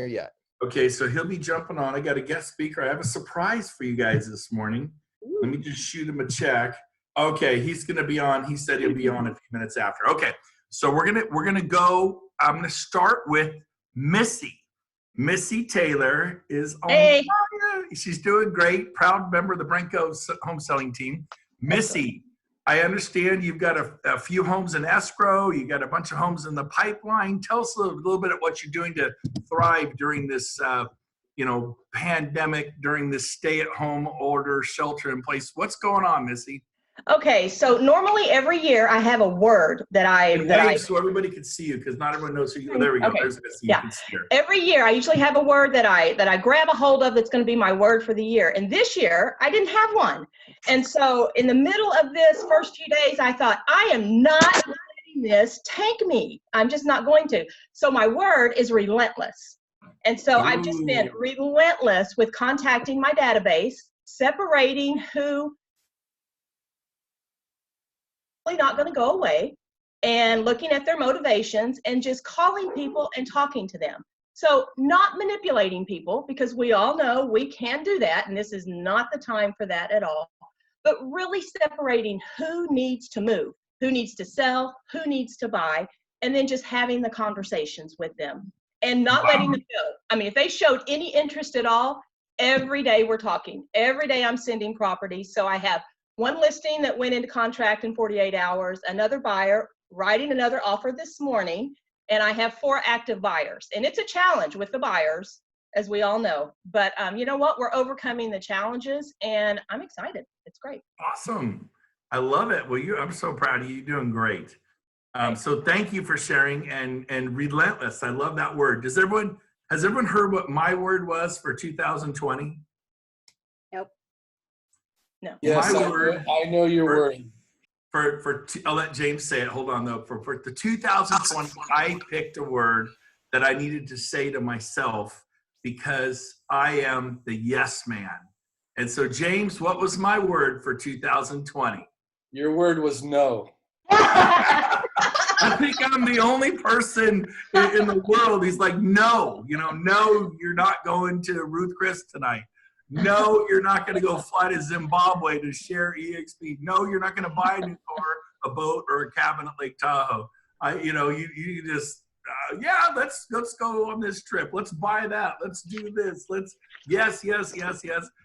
here yet. Okay, so he'll be jumping on. I got a guest speaker. I have a surprise for you guys this morning. Let me just shoot him a check. Okay, he's gonna be on. He said he'll be on a few minutes after. Okay, so we're gonna go. I'm gonna start with Missy. Missy Taylor is on. Hey. She's doing great. Proud member of the Brent Gove home selling team. Missy, I understand you've got a few homes in escrow. You got a bunch of homes in the pipeline. Tell us a little bit of what you're doing to thrive during this, pandemic, during this stay-at-home order, shelter-in-place. What's going on, Missy? Okay, so normally every year I have a word so everybody can see you, because not everyone knows who you are. There we go. Okay. There's Missy. Yeah. You can see her. Every year I usually have a word that I grab a hold of that's going to be my word for the year. And this year I didn't have one. And so in the middle of this first few days, I thought, I am not letting this take me. I'm just not going to. So my word is relentless. And so I've just been relentless with contacting my database, separating who not going to go away, and looking at their motivations and just calling people and talking to them. So not manipulating people, because we all know we can do that, and this is not the time for that at all, but really separating who needs to move, who needs to sell, who needs to buy, and then just having the conversations with them and not letting them go. I mean, if they showed any interest at all, every day we're talking. Every day I'm sending properties. So I have one listing that went into contract in 48 hours, another buyer writing another offer this morning, and I have 4 active buyers. And it's a challenge with the buyers, as we all know. But you know what? We're overcoming the challenges, and I'm excited. It's great. Awesome. I love it. Well, I'm so proud of you. You're doing great. So thank you for sharing, and relentless. I love that word. Has everyone heard what my word was for 2020? Nope. No. Yes, My word. I know your word. I'll let James say it. Hold on though. For the 2020, I picked a word that I needed to say to myself, because I am the yes man. And so, James, what was my word for 2020? Your word was no. I think I'm the only person in the world. He's like, no, no, you're not going to Ruth Chris tonight. No, you're not going to go fly to Zimbabwe to share EXP. No, you're not going to buy a new car, a boat, or a cabin at Lake Tahoe. You just, let's go on this trip. Let's buy that. Let's do this. Yes.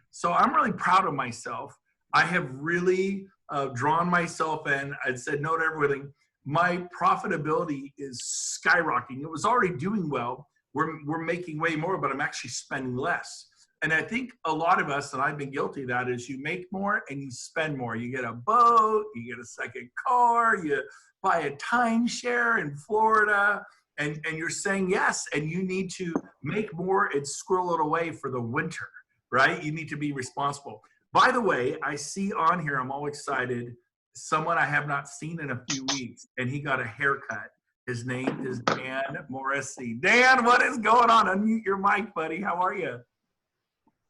So I'm really proud of myself. I have really drawn myself in. I'd said no to everything. My profitability is skyrocketing. It was already doing well. We're making way more, but I'm actually spending less. And I think a lot of us, and I've been guilty of that, is you make more and you spend more. You get a boat, you get a second car, you buy a timeshare in Florida, and you're saying yes, and you need to make more and squirrel it away for the winter, right? You need to be responsible. By the way, I see on here, I'm all excited, someone I have not seen in a few weeks, and he got a haircut. His name is Dan Morrissey. Dan, what is going on? Unmute your mic, buddy. How are you?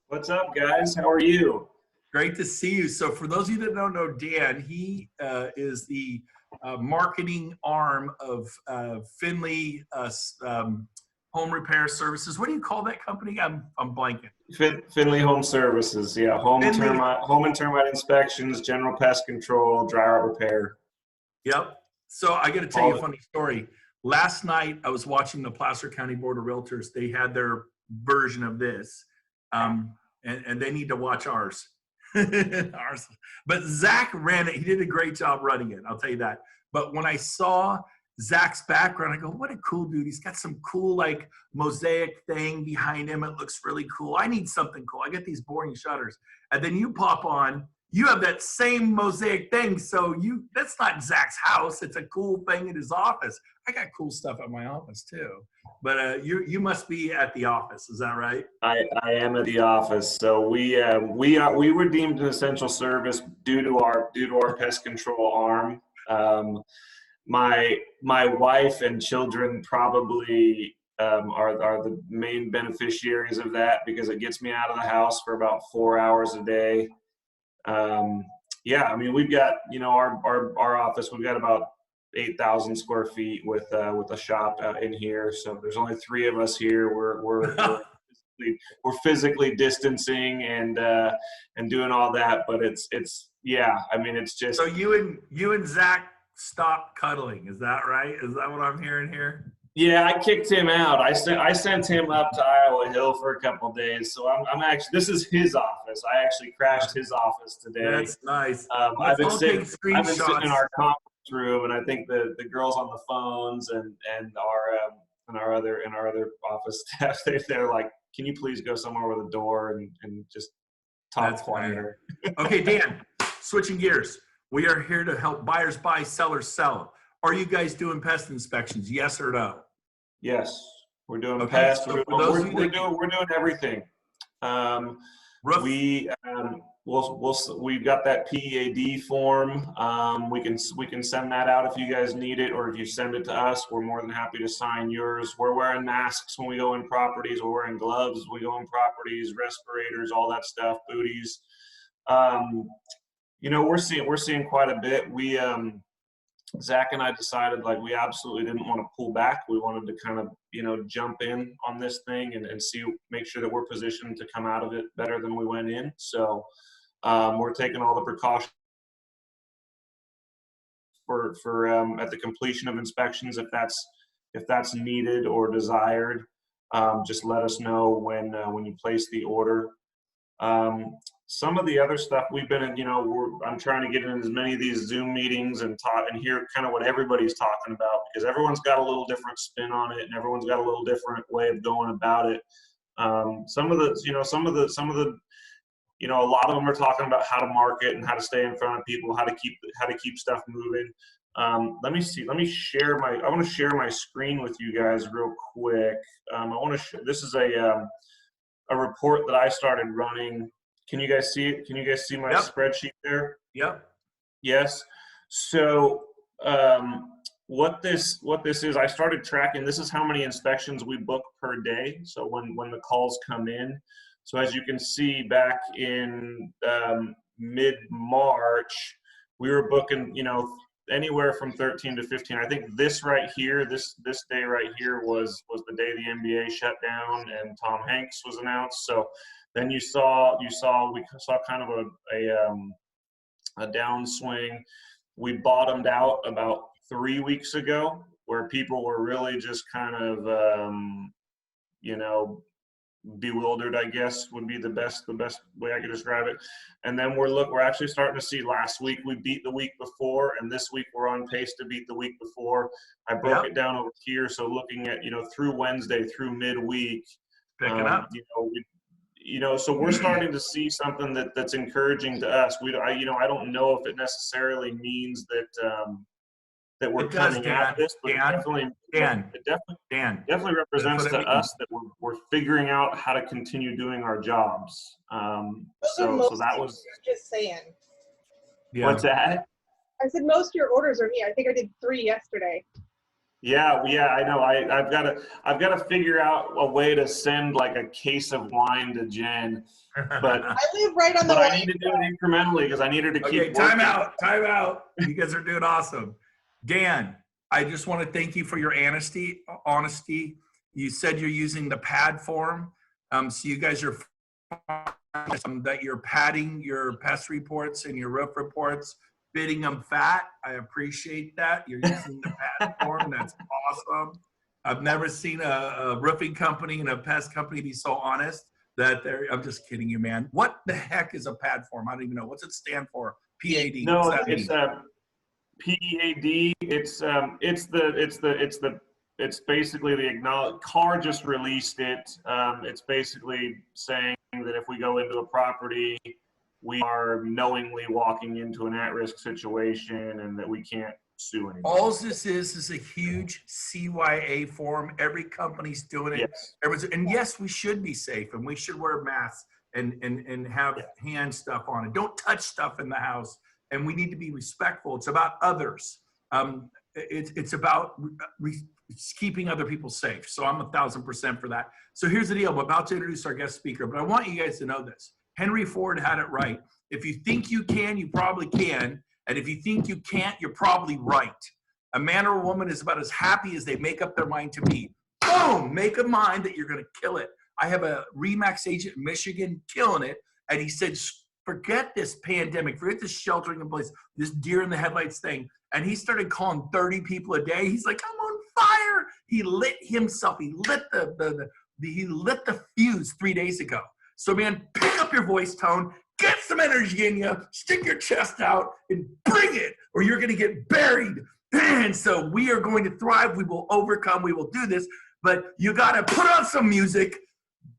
What's up, guys? How are you? Great to see you. So for those of you that don't know Dan, he is the marketing arm of Finley Home Repair Services. What do you call that company? I'm blanking. Finley Home Services, yeah. Home and termite inspections, general pest control, dryer repair. Yep. So I got to tell you a funny story. Last night I was watching the Placer County Board of Realtors. They had their version of this. And they need to watch ours. But Zach ran it. He did a great job running it. I'll tell you that. But when I saw Zach's background, I go, what a cool dude. He's got some cool like mosaic thing behind him. It looks really cool. I need something cool. I get these boring shutters. And then you pop on, you have that same mosaic thing. So that's not Zach's house. It's a cool thing in his office. I got cool stuff at my office too. But you must be at the office. Is that right? I am at the office. So we were deemed an essential service due to our pest control arm. My wife and children probably are the main beneficiaries of that, because it gets me out of the house for about 4 hours a day. Yeah, I mean, we've got, our office, we've got about 8,000 square feet with a shop in here. So there's only 3 of us here. We're physically distancing and doing all that, but it's yeah. I mean, it's just. So you and Zach stopped cuddling. Is that right? Is that what I'm hearing here? Yeah, I kicked him out. I sent him up to Iowa Hill for a couple of days. So I'm actually, this is his office. I actually crashed his office today. That's nice. I've been sitting in our conference room, and I think the girls on the phones and our other office staff, they're like, can you please go somewhere with a door and just talk quieter? Okay, Dan, switching gears. We are here to help buyers buy, sellers sell. Are you guys doing pest inspections? Yes or no? Yes, we're doing pest. So we're doing everything. We've got that PEAD form. We can send that out if you guys need it, or if you send it to us, we're more than happy to sign yours. We're wearing masks when we go in properties. We're wearing gloves when we go in properties, respirators, all that stuff, booties. We're seeing quite a bit. Zach and I decided we absolutely didn't want to pull back. We wanted to kind of, jump in on this thing and make sure that we're positioned to come out of it better than we went in. So we're taking all the precautions for at the completion of inspections, if that's needed or desired. Just let us know when you place the order. Some of the other stuff we've been in, I'm trying to get in as many of these Zoom meetings and talk and hear kind of what everybody's talking about, because everyone's got a little different spin on it and everyone's got a little different way of going about it. A lot of them are talking about how to market and how to stay in front of people, how to keep stuff moving. I want to share my screen with you guys real quick. This is a report that I started running. Can you guys see it? Can you guys see my spreadsheet there? Yep. Yes. So what this is, I started tracking. This is how many inspections we book per day. So when the calls come in. So as you can see, back in mid-March, we were booking, anywhere from 13 to 15. I think this right here, this day right here was the day the NBA shut down and Tom Hanks was announced. So then we saw kind of a downswing. We bottomed out about 3 weeks ago, where people were really just kind of bewildered, I guess would be the best way I could describe it. And then we're actually starting to see, last week we beat the week before, and this week we're on pace to beat the week before. I broke it down over here. So looking at, through Wednesday, through midweek, picking up, so we're starting to see something that's encouraging to us. I don't know if it necessarily means that we're coming out of this, but it definitely represents to us that we're figuring out how to continue doing our jobs. So that was just saying. Yeah. What's that? I said most of your orders are me. I think I did 3 yesterday. Yeah, I know. I've got to figure out a way to send a case of wine to Jen, but I live right on the. But I need to do it incrementally because I need her to keep. Okay, time out. You guys are doing awesome. Dan, I just want to thank you for your honesty. You said you're using the pad form, so you guys are that you're padding your pest reports and your roof reports, bidding them fat. I appreciate that. You're using the pad form. That's awesome. I've never seen a roofing company and a pest company be so honest that I'm just kidding you, man. What the heck is a pad form? I don't even know. What's it stand for? PAD. No, it's PEAD. It's basically the acknowledge. CAR just released it. It's basically saying that if we go into a property, we are knowingly walking into an at-risk situation and that we can't sue anybody. All this is a huge CYA form. Every company's doing it. Yes. And yes, we should be safe and we should wear masks and have hand stuff on it. Don't touch stuff in the house. And we need to be respectful. It's about others. It's about keeping other people safe. So I'm 1,000% for that. So here's the deal. I'm about to introduce our guest speaker, but I want you guys to know this. Henry Ford had it right. If you think you can, you probably can. And if you think you can't, you're probably right. A man or a woman is about as happy as they make up their mind to be. Boom! Make a mind that you're going to kill it. I have a RE/MAX agent in Michigan killing it, and he said, forget this pandemic, forget this sheltering in place, this deer in the headlights thing. And he started calling 30 people a day. He's like, I'm on fire. He lit himself. He lit he lit the fuse 3 days ago. So man, pick up your voice tone, get some energy in you, stick your chest out and bring it, or you're going to get buried. And so we are going to thrive. We will overcome. We will do this. But you got to put on some music.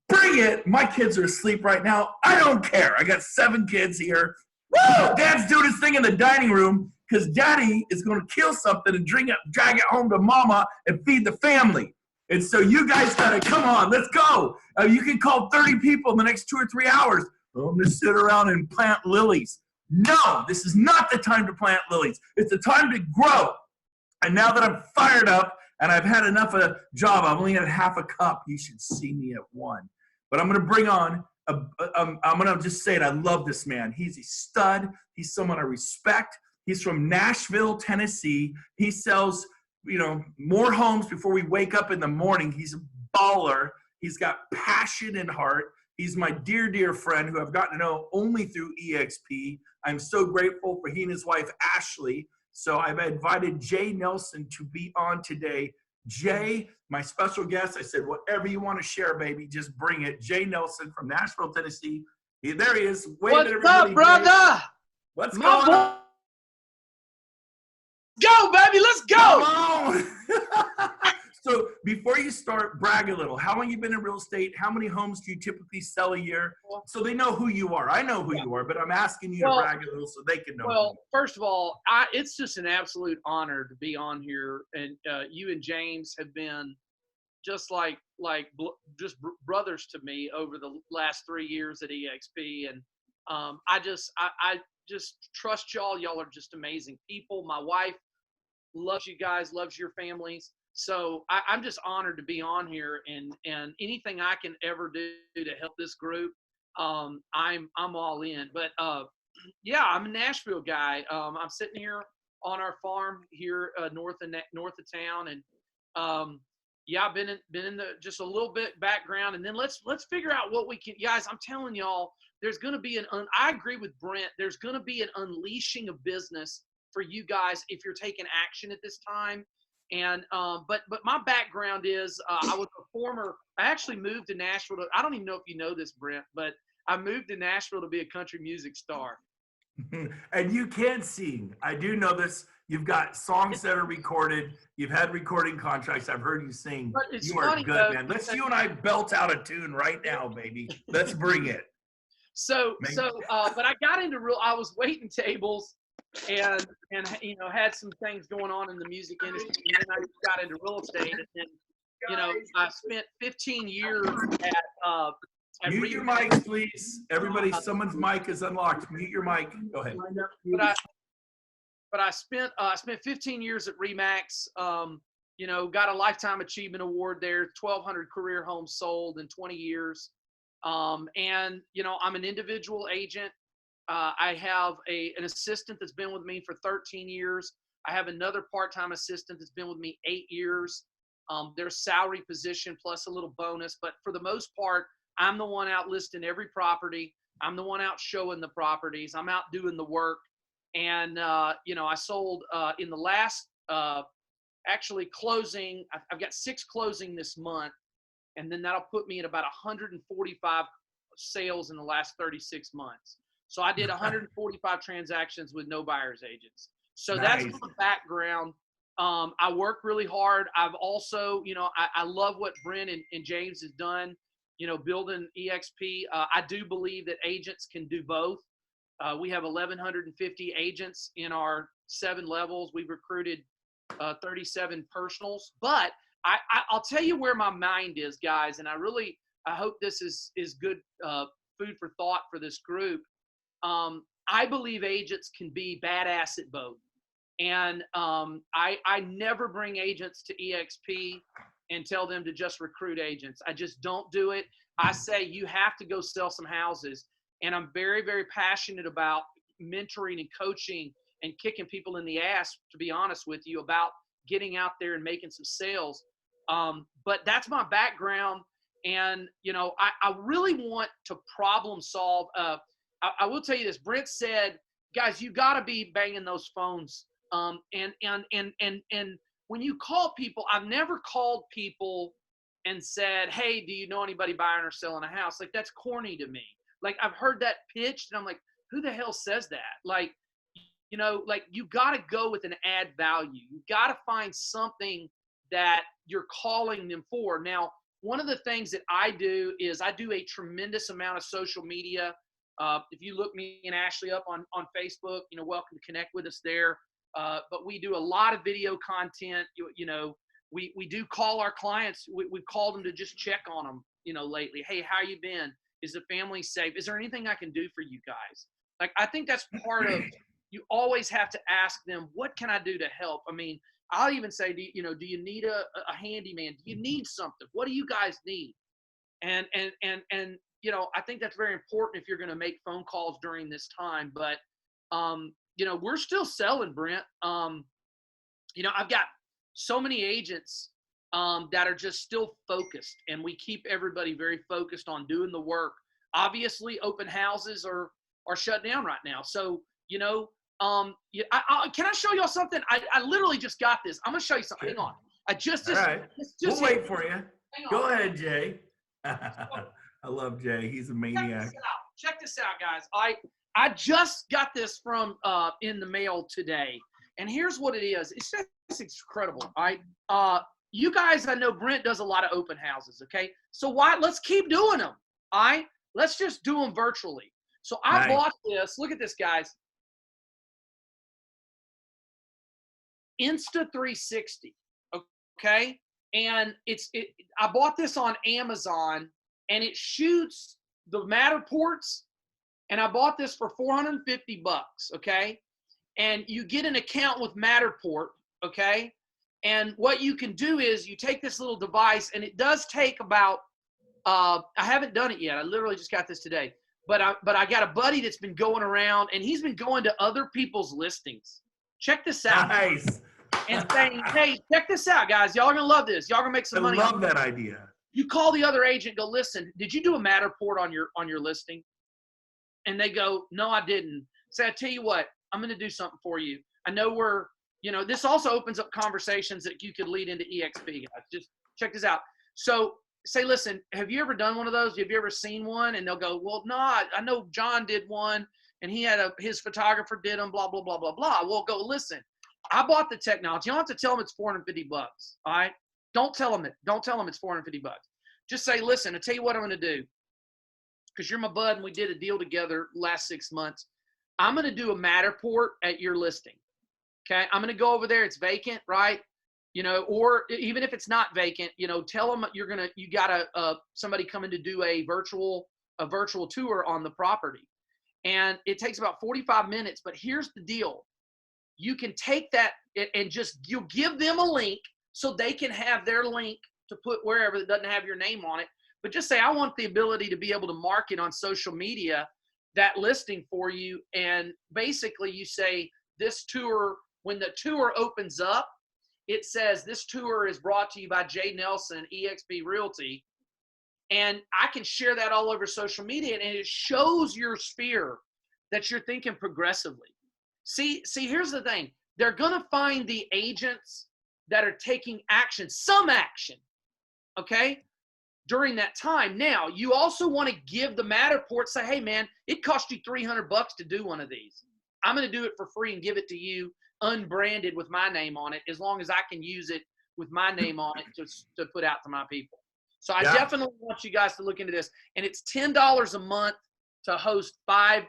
Bring it. My kids are asleep right now. I don't care. I got 7 kids here. Woo! Dad's doing his thing in the dining room because Daddy is going to kill something and drag it home to Mama and feed the family. And so you guys got to come on. Let's go. You can call 30 people in the next 2 or 3 hours. I'm going to sit around and plant lilies. No, this is not the time to plant lilies. It's the time to grow. And now that I'm fired up and I've had enough of a job, I've only had half a cup. You should see me at 1. But I'm going to bring on, I'm going to just say it. I love this man. He's a stud. He's someone I respect. He's from Nashville, Tennessee. He sells, more homes before we wake up in the morning. He's a baller. He's got passion and heart. He's my dear, dear friend who I've gotten to know only through EXP. I'm so grateful for he and his wife, Ashley. So I've invited Jay Nelson to be on today. Jay, my special guest, I said, whatever you want to share, baby, just bring it. Jay Nelson from Nashville, Tennessee. There he is. What's up, brother? What's going on? Go, baby, let's go. Come on. So before you start, brag a little. How long you been in real estate? How many homes do you typically sell a year? So they know who you are. I know who you are, but I'm asking you to brag a little so they can know. Well, first of all, it's just an absolute honor to be on here. And you and James have been just just brothers to me over the last 3 years at EXP. And I just trust y'all. Y'all are just amazing people. My wife loves you guys, loves your families. So I'm just honored to be on here, and anything I can ever do to help this group, I'm all in. But yeah, I'm a Nashville guy. I'm sitting here on our farm here north of town, and yeah, I've been in the just a little bit background, and then let's figure out what we can. Guys, I'm telling y'all, there's going to be I agree with Brent. There's going to be an unleashing of business for you guys if you're taking action at this time. And but my background is I actually moved to Nashville. I don't even know if you know this, Brent, but I moved to Nashville to be a country music star. And you can sing. I do know this. You've got songs that are recorded. You've had recording contracts. I've heard you sing. But it's you are good, man. Let's you and I belt out a tune right now, baby. Let's bring it. But I got into I was waiting tables and had some things going on in the music industry, and then I got into real estate, and then I spent 15 years at mute your mics, please. Everybody, someone's mic is unlocked. Mute your mic. Go ahead. But I spent 15 years at RE/MAX. Got a lifetime achievement award there. 1,200 career homes sold in 20 years. I'm an individual agent. I have an assistant that's been with me for 13 years. I have another part-time assistant that's been with me 8 years. Their salary position plus a little bonus, but for the most part, I'm the one out listing every property. I'm the one out showing the properties. I'm out doing the work. And, I sold in the last, actually closing, I've got 6 closing this month. And then that'll put me at about 145 sales in the last 36 months. So I did 145 transactions with no buyer's agents. So nice. That's my background. I work really hard. I've also, I love what Brent and James has done, building EXP. I do believe that agents can do both. We have 1,150 agents in our 7 levels. We've recruited 37 personals. But I'll tell you where my mind is, guys, and I hope this is good food for thought for this group. I believe agents can be badass at both. And I never bring agents to EXP and tell them to just recruit agents. I just don't do it. I say you have to go sell some houses. And I'm very, very passionate about mentoring and coaching and kicking people in the ass, to be honest with you, about getting out there and making some sales. But that's my background. And, you know, I really want to problem solve. I will tell you this. Brent said, guys, you got to be banging those phones. And when you call people, I've never called people and said, hey, do you know anybody buying or selling a house? Like, that's corny to me. Like, I've heard that pitched, and I'm like, who the hell says that? Like, you know, like, you got to go with an add value. You got to find something that you're calling them for. Now, one of the things that I do is I do a tremendous amount of social media. If you look me and Ashley up on Facebook, you know, welcome to connect with us there. But we do a lot of video content. You know, we do call our clients. We've called them to just check on them, you know, lately. Hey, how you been? Is the family safe? Is there anything I can do for you guys? Like, I think that's part of, you always have to ask them, what can I do to help? I mean, I'll even say, do you need a handyman? Do you need something? What do you guys need? And you know, I think that's very important if you're going to make phone calls during this time. But, you know, we're still selling, Brent. You know, I've got so many agents that are just still focused, and we keep everybody very focused on doing the work. Obviously, open houses are shut down right now. So, you know, can I show y'all something? I literally just got this. I'm going to show you something. Hang on. All right. We'll wait for you. Hang on. Go ahead, Jay. I love Jay. He's a maniac. Check this out, guys. I just got this from in the mail today, and here's what it is. It's just incredible. You guys, I know Brent does a lot of open houses. Okay, so let's keep doing them. Let's just do them virtually. So I bought this. Look at this, guys. Insta360. Okay, and I bought this on Amazon, and it shoots the Matterports, and I bought this for $450, okay? And you get an account with Matterport, okay? And what you can do is you take this little device, and it does take about, I haven't done it yet. I literally just got this today. But I got a buddy that's been going around, and he's been going to other people's listings. Check this out. Nice. And saying, hey, check this out, guys. Y'all are going to love this. Y'all are going to make some money. I love that idea. You call the other agent, go, listen, did you do a Matterport on your listing? And they go, no, I didn't. Say, I tell you what, I'm going to do something for you. I know this also opens up conversations that you could lead into EXP, guys. Just check this out. So say, listen, have you ever done one of those? Have you ever seen one? And they'll go, well, no, I know John did one, and he had his photographer did them, blah, blah, blah, blah, blah. Well, go, listen, I bought the technology. You don't have to tell them it's $450, all right? Don't tell them it's $450. Just say, listen, I'll tell you what I'm going to do. Because you're my bud and we did a deal together last 6 months. I'm going to do a Matterport at your listing. Okay. I'm going to go over there. It's vacant, right? You know, or even if it's not vacant, you know, tell them you got somebody coming to do a virtual tour on the property. And it takes about 45 minutes, but here's the deal. You can take that and you'll give them a link so they can have their link to put wherever that doesn't have your name on it. But just say, I want the ability to be able to market on social media that listing for you. And basically you say this tour, when the tour opens up, it says this tour is brought to you by Jay Nelson, EXP Realty. And I can share that all over social media, and it shows your sphere that you're thinking progressively. See, here's the thing. They're going to find the agents that are taking action, some action, okay, during that time. Now, you also want to give the Matterport, say, hey, man, it cost you $300 to do one of these. I'm going to do it for free and give it to you unbranded with my name on it, as long as I can use it with my name on it to put out to my people. So I definitely want you guys to look into this. And it's $10 a month to host 5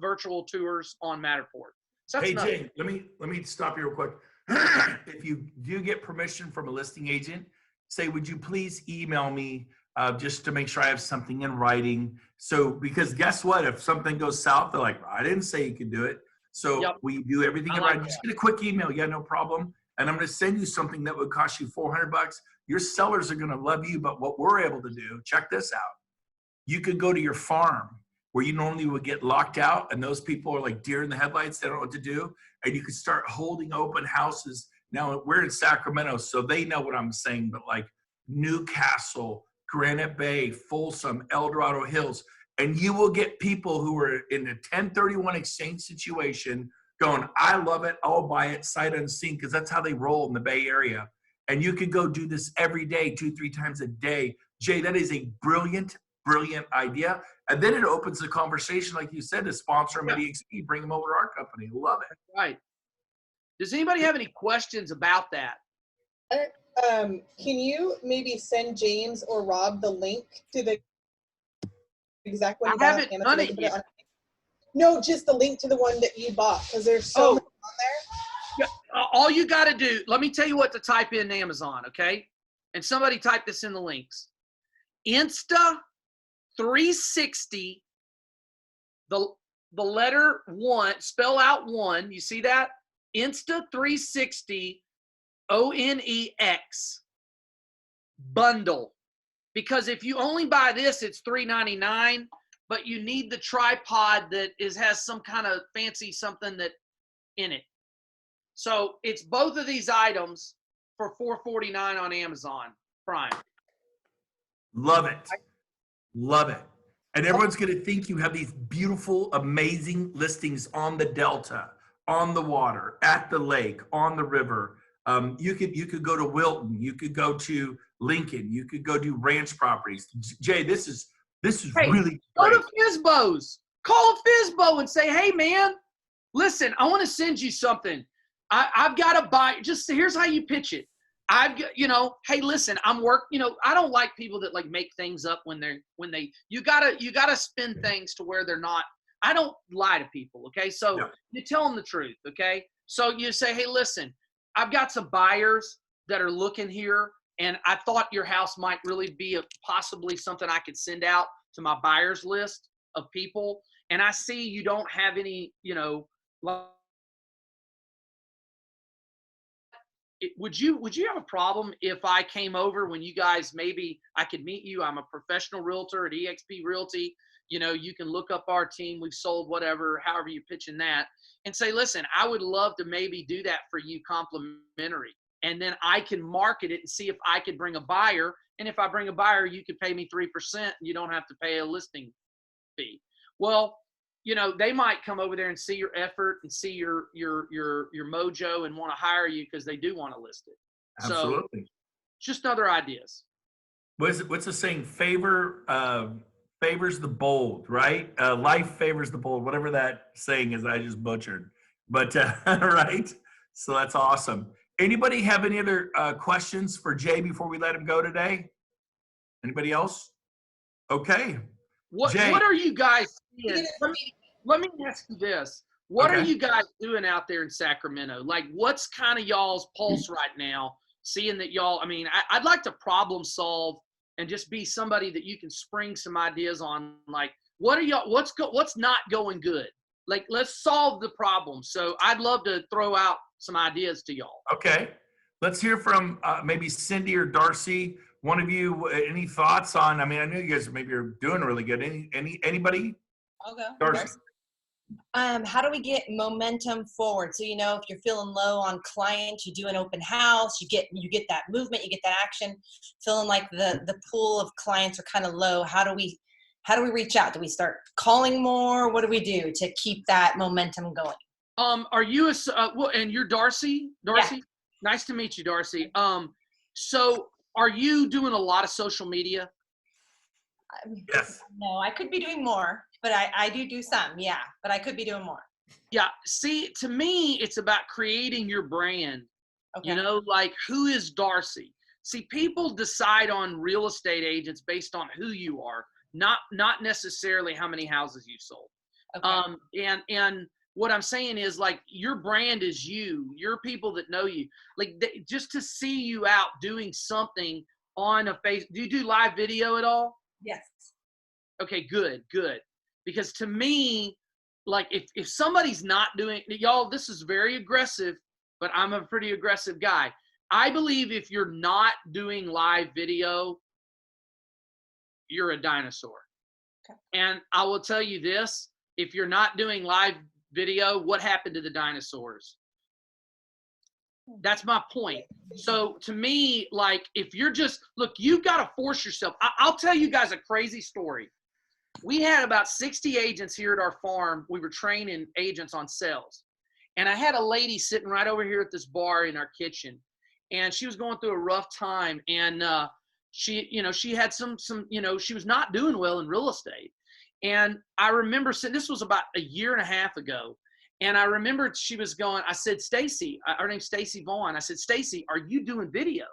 virtual tours on Matterport. So hey, Jay, let me stop you real quick. If you do get permission from a listing agent, say, would you please email me just to make sure I have something in writing? So, because guess what? If something goes south, they're like, I didn't say you could do it. So we do everything in writing. Just get a quick email. Yeah, no problem. And I'm going to send you something that would cost you $400. Your sellers are going to love you, but what we're able to do, check this out. You could go to your farm where you normally would get locked out, and those people are like deer in the headlights. They don't know what to do. And you could start holding open houses Now we're in Sacramento, so they know what I'm saying, but like Newcastle, Granite Bay, Folsom, El Dorado Hills, and you will get people who are in a 1031 exchange situation going, I love it, I'll buy it sight unseen, because that's how they roll in the Bay Area. And you could go do this every day, 2-3 times a day. Jay, that is a brilliant, brilliant idea. And then it opens the conversation, like you said, to sponsor them at EXP, bring them over to our company. Love it. Right. Does anybody have any questions about that? Can you maybe send James or Rob the link to the exact one you I got on haven't Amazon? done it yet. No, just the link to the one that you bought, because there's so many on there. Yeah, all you got to do, let me tell you what to type in Amazon, okay? And somebody type this in the links. Insta 360, the letter 1, spell out 1. You see that? Insta 360 ONEX bundle. Because if you only buy this, it's $3.99, but you need the tripod that has some kind of fancy something that in it. So it's both of these items for $4.49 on Amazon Prime. Love it. Love it. And everyone's going to think you have these beautiful, amazing listings on the Delta, on the water, at the lake, on the river. You could go to Wilton. You could go to Lincoln. You could go do ranch properties. Jay, this is Hey, really go great. to Fizbo's. Call a Fizbo and say, hey, man, listen, I want to send you something. I've got to buy. Just here's how you pitch it. I've got, hey, listen, I'm I don't like people that like make things up you gotta spin things to where they're not. I don't lie to people. Okay. So you tell them the truth. Okay. So you say, hey, listen, I've got some buyers that are looking here, and I thought your house might really be possibly something I could send out to my buyers list of people. And I see you don't have any, would you have a problem if I came over when you guys, maybe I could meet you? I'm a professional realtor at EXP Realty. You can look up our team. We've sold whatever, however you're pitching that, and say, listen, I would love to maybe do that for you complimentary. And then I can market it and see if I could bring a buyer. And if I bring a buyer, you could pay me 3% and you don't have to pay a listing fee. Well, they might come over there and see your effort and see your mojo and want to hire you because they do want to list it. Absolutely. So just other ideas. What's the saying? Favors the bold, right? Life favors the bold, whatever that saying is. I just butchered, but right. So that's awesome. Anybody have any other questions for Jay before we let him go today? Anybody else? Okay. What Jay. are you guys seeing? Let me ask you this. What are you guys doing out there in Sacramento? Like, what's kind of y'all's pulse right now? Seeing that y'all, I'd like to problem solve and just be somebody that you can spring some ideas on. Like, what are y'all? What's not going good? Like, let's solve the problem. So I'd love to throw out some ideas to y'all. Okay. Let's hear from maybe Cindy or Darcy. One of you, any thoughts on? I know you guys maybe are doing really good. Anybody? I'll go. Darcy. How do we get momentum forward? So, if you're feeling low on clients, you do an open house, you get that movement, you get that action, feeling like the pool of clients are kind of low. How do we reach out? Do we start calling more? What do we do to keep that momentum going? Are you and you're Darcy? Darcy? Yeah. Nice to meet you, Darcy. So are you doing a lot of social media? Yes. No, I could be doing more, but I do some, yeah, but I could be doing more. Yeah, see, to me, it's about creating your brand. Okay. Like, who is Darcy? See, people decide on real estate agents based on who you are, not necessarily how many houses you sold. Okay. And what I'm saying is, like, your brand is you. Your people that know you. Like, just to see you out doing something on a face. Do you do live video at all? Yes. Okay, good. Because to me, like, if somebody's not doing, y'all, this is very aggressive, but I'm a pretty aggressive guy. I believe if you're not doing live video, you're a dinosaur. Okay. And I will tell you this, if you're not doing live video, what happened to the dinosaurs? That's my point. So to me, like, if you're just, look, you've got to force yourself. I'll tell you guys a crazy story. We had about 60 agents here at our farm. We were training agents on sales. And I had a lady sitting right over here at this bar in our kitchen. And she was going through a rough time. And she had some, she was not doing well in real estate. And I remember saying, this was about a year and a half ago. And I remembered she was going, I said, Stacy, her name's Stacy Vaughn. I said, Stacy, are you doing video?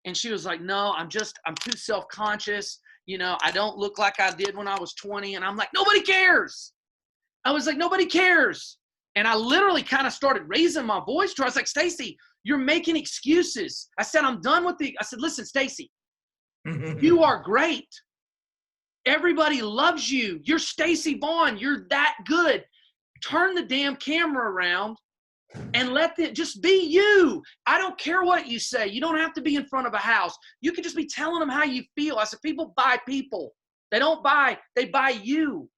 And she was like, no, I'm too self-conscious. I don't look like I did when I was 20. And I'm like, nobody cares. I was like, nobody cares. And I literally kind of started raising my voice to her. I was like, Stacy, you're making excuses. I said, I'm done with I said, listen, Stacy, you are great. Everybody loves you. You're Stacy Vaughn. You're that good. Turn the damn camera around and just be you. I don't care what you say. You don't have to be in front of a house. You can just be telling them how you feel. I said, people buy people. They don't buy, they buy you.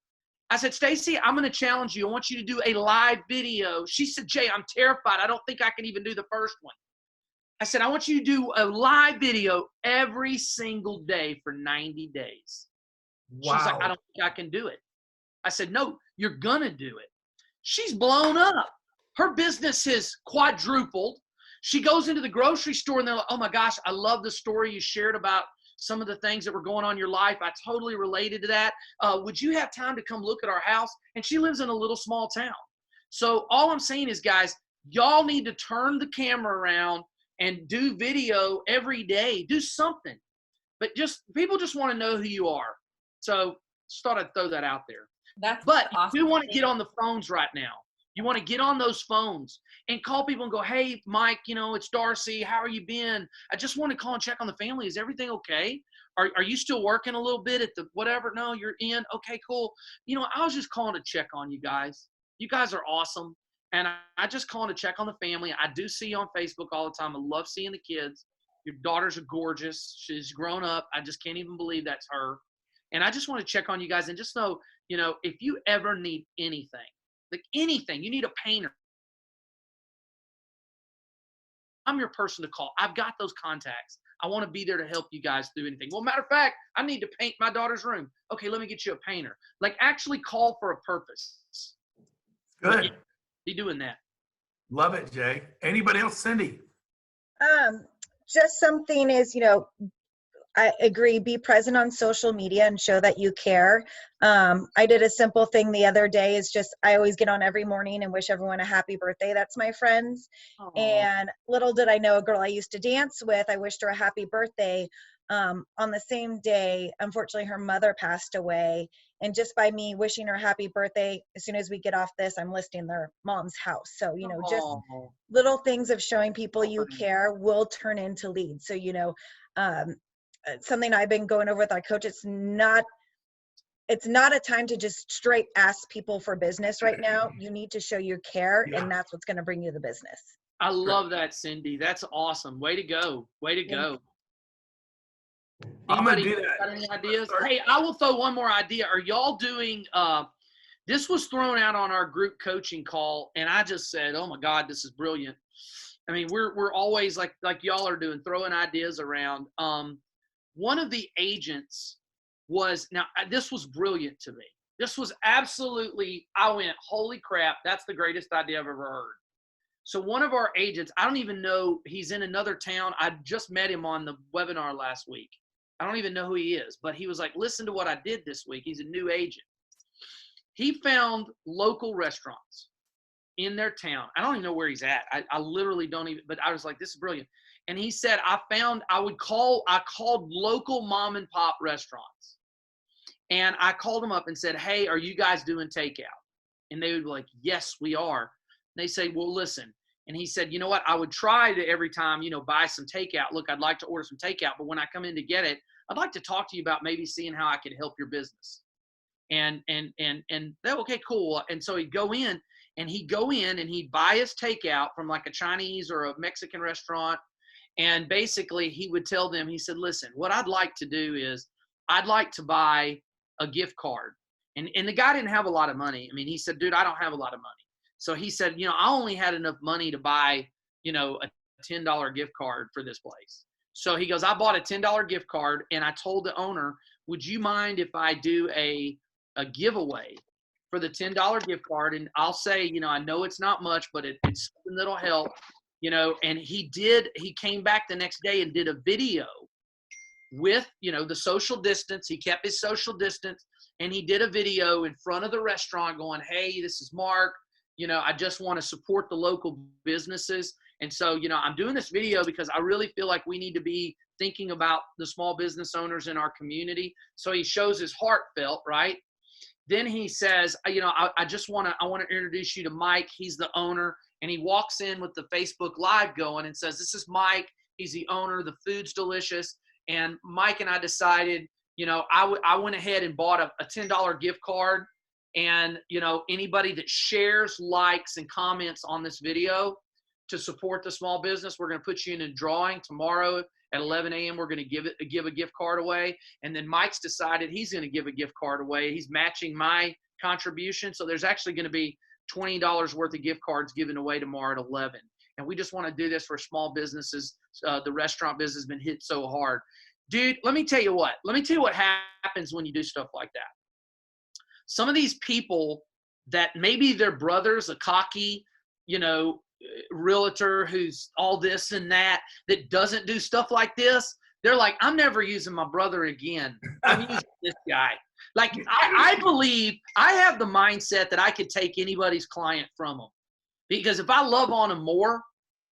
I said, Stacy, I'm going to challenge you. I want you to do a live video. She said, Jay, I'm terrified. I don't think I can even do the first one. I said, I want you to do a live video every single day for 90 days. Wow. She's like, I don't think I can do it. I said, no, you're going to do it. She's blown up. Her business has quadrupled. She goes into the grocery store and they're like, oh my gosh, I love the story you shared about some of the things that were going on in your life. I totally related to that. Would you have time to come look at our house? And she lives in a little small town. So all I'm saying is, guys, y'all need to turn the camera around and do video every day. Do something. But people just want to know who you are. So just thought I'd throw that out there. But awesome. you want to get on the phones right now. You want to get on those phones and call people and go, hey, Mike, it's Darcy. How are you been? I just want to call and check on the family. Is everything okay? Are you still working a little bit at the whatever? No, you're in. Okay, cool. I was just calling to check on you guys. You guys are awesome. And I just calling to check on the family. I do see you on Facebook all the time. I love seeing the kids. Your daughters are gorgeous. She's grown up. I just can't even believe that's her. And I just want to check on you guys and just know, if you ever need anything, like anything, you need a painter, I'm your person to call. I've got those contacts. I want to be there to help you guys do anything. Well, matter of fact, I need to paint my daughter's room. Okay, let me get you a painter. Like, actually call for a purpose. Good. Be doing that. Love it, Jay. Anybody else? Cindy? Just something is, I agree, be present on social media and show that you care. I did a simple thing the other day is just, I always get on every morning and wish everyone a happy birthday. That's my friends. Aww. And little did I know, a girl I used to dance with, I wished her a happy birthday. On the same day, unfortunately, her mother passed away. And just by me wishing her happy birthday, as soon as we get off this, I'm listing their mom's house. So, just little things of showing people you care will turn into leads. So, something I've been going over with our coach, it's not a time to just straight ask people for business right now. You need to show your care, and that's what's going to bring you the business. I love that, Cindy. That's awesome. Way to go. Way to go. I'm Anybody gonna do that. got any ideas? Hey, I will throw one more idea. Are y'all doing this was thrown out on our group coaching call, and I just said, oh my God, this is brilliant. I mean, we're always like y'all are doing, throwing ideas around. One of the agents this was brilliant to me. This was absolutely, I went, holy crap, that's the greatest idea I've ever heard. So one of our agents, I don't even know, he's in another town. I just met him on the webinar last week. I don't even know who he is, but he was like, listen to what I did this week. He's a new agent. He found local restaurants in their town. I don't even know where he's at. I literally don't even, but I was like, this is brilliant. And he said, I called local mom and pop restaurants. And I called them up and said, hey, are you guys doing takeout? And they would be like, yes, we are. And they say, well, listen. And he said, you know what? I would try to every time, buy some takeout. Look, I'd like to order some takeout, but when I come in to get it, I'd like to talk to you about maybe seeing how I could help your business. And they're okay, cool. And so he'd go in and he'd buy his takeout from like a Chinese or a Mexican restaurant. And basically he would tell them, he said, listen, what I'd like to do is I'd like to buy a gift card. And the guy didn't have a lot of money. I mean, he said, dude, I don't have a lot of money. So he said, I only had enough money to buy a $10 gift card for this place. So he goes, I bought a $10 gift card, and I told the owner, would you mind if I do a giveaway for the $10 gift card? And I'll say, I know it's not much, but it's something that'll help, and he came back the next day and did a video with, the social distance. He kept his social distance, and he did a video in front of the restaurant going, hey, this is Mark. I just want to support the local businesses. And so, I'm doing this video because I really feel like we need to be thinking about the small business owners in our community. So he shows his heartfelt, right? Then he says, I want to introduce you to Mike. He's the owner. And he walks in with the Facebook Live going and says, this is Mike. He's the owner. The food's delicious. And Mike and I decided, I went ahead and bought a $10 gift card. And, anybody that shares, likes, and comments on this video to support the small business, we're going to put you in a drawing tomorrow at 11 a.m. We're going to give a gift card away. And then Mike's decided he's going to give a gift card away. He's matching my contribution. So there's actually going to be $20 worth of gift cards given away tomorrow at 11. And we just want to do this for small businesses. The restaurant business has been hit so hard. Dude, let me tell you what happens when you do stuff like that. Some of these people that maybe their brother's a cocky, realtor who's all this and that doesn't do stuff like this, they're like, I'm never using my brother again. I'm using this guy. Like, I believe I have the mindset that I could take anybody's client from them. Because if I love on them more,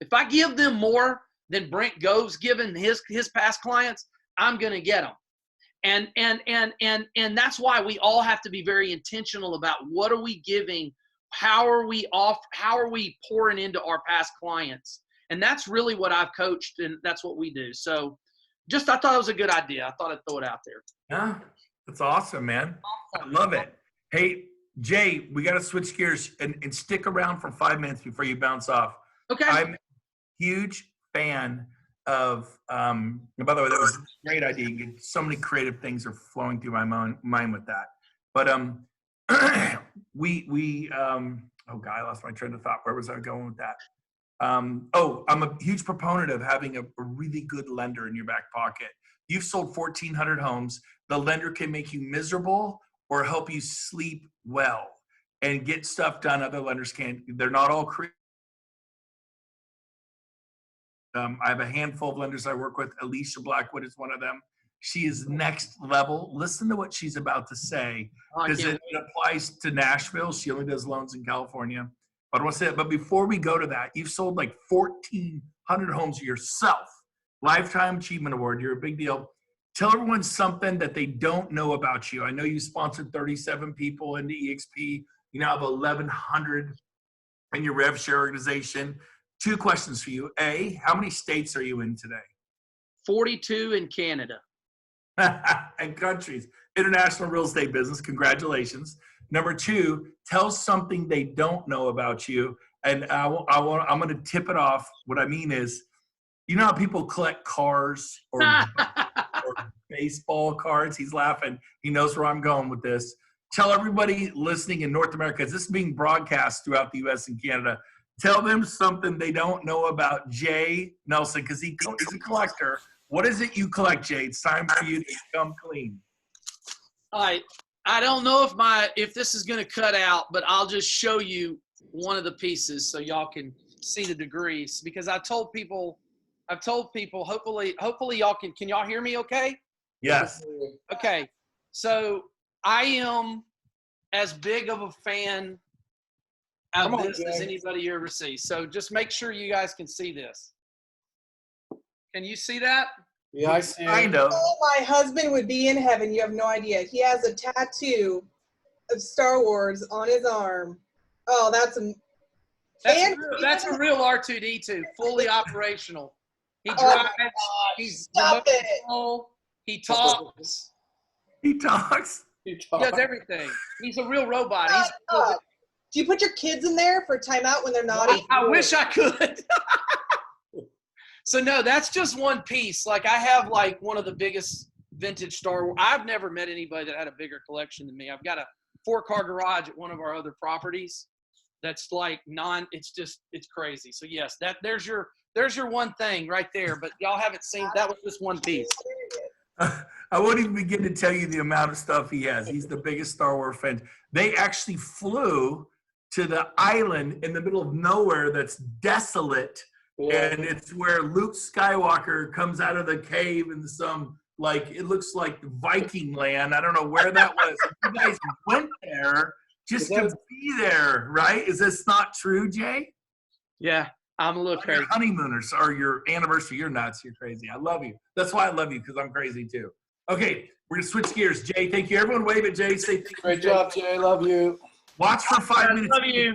if I give them more than Brent Gove's given his past clients, I'm going to get them. And that's why we all have to be very intentional about what are we giving, how are we pouring into our past clients. And that's really what I've coached, and that's what we do. So I thought it was a good idea. I thought I'd throw it out there. Yeah, that's awesome, man. I love it. Hey, Jay, we got to switch gears and stick around for 5 minutes before you bounce off. Okay. I'm a huge fan of, and by the way, that was a great idea. So many creative things are flowing through my mind with that. But oh God, I lost my train of thought. Where was I going with that? I'm a huge proponent of having a really good lender in your back pocket. You've sold 1,400 homes. The lender can make you miserable or help you sleep well and get stuff done other lenders can't. They're not all creative. I have a handful of lenders I work with. Alicia Blackwood is one of them. She is next level. Listen to what she's about to say, because it applies to Nashville. She only does loans in California. But I want to say that. But before we go to that, you've sold like 1,400 homes yourself. Lifetime Achievement Award. You're a big deal. Tell everyone something that they don't know about you. I know you sponsored 37 people into EXP. You now have 1,100 in your rev share organization. 2 questions for you. A, how many states are you in today? 42 in Canada. And countries. International real estate business. Congratulations. Number 2, tell something they don't know about you. And I'm going to tip it off. What I mean is, you know how people collect cars or baseball cards? He's laughing. He knows where I'm going with this. Tell everybody listening in North America, because this is being broadcast throughout the U.S. and Canada, tell them something they don't know about Jay Nelson, because he's a collector. What is it you collect, Jay? It's time for you to come clean. All right. I don't know if this is going to cut out, but I'll just show you one of the pieces so y'all can see the degrees, because I've told people, hopefully y'all can y'all hear me okay? Yes. Okay. So I am as big of a fan of this as anybody you ever see. So just make sure you guys can see this. Can you see that? Yeah, I see. Kind of. Oh, my husband would be in heaven. You have no idea. He has a tattoo of Star Wars on his arm. Oh, that's a real R2D2, fully operational. He drives. He's remote control. He talks. He talks. He does everything. He's a real robot. Do you put your kids in there for timeout when they're naughty? I wish I could. So no, that's just one piece. Like, I have like one of the biggest vintage Star Wars. I've never met anybody that had a bigger collection than me. I've got a 4-car garage at one of our other properties. that's like it's crazy. So yes, there's your one thing right there, but y'all haven't seen, that was just one piece. I won't even begin to tell you the amount of stuff he has. He's the biggest Star Wars fan. They actually flew to the island in the middle of nowhere that's desolate, and it's where Luke Skywalker comes out of the cave in some, like, it looks like Viking land. I don't know where that was. You guys went there just to be there, right? Is this not true, Jay? Yeah, I'm a little crazy. Your honeymooners or your anniversary, you're nuts. You're crazy. I love you. That's why I love you, because I'm crazy too. Okay, we're gonna switch gears. Jay, thank you. Everyone wave at Jay. Say thank you. Great job, Jay. Love you. Watch for 5 minutes. Love you.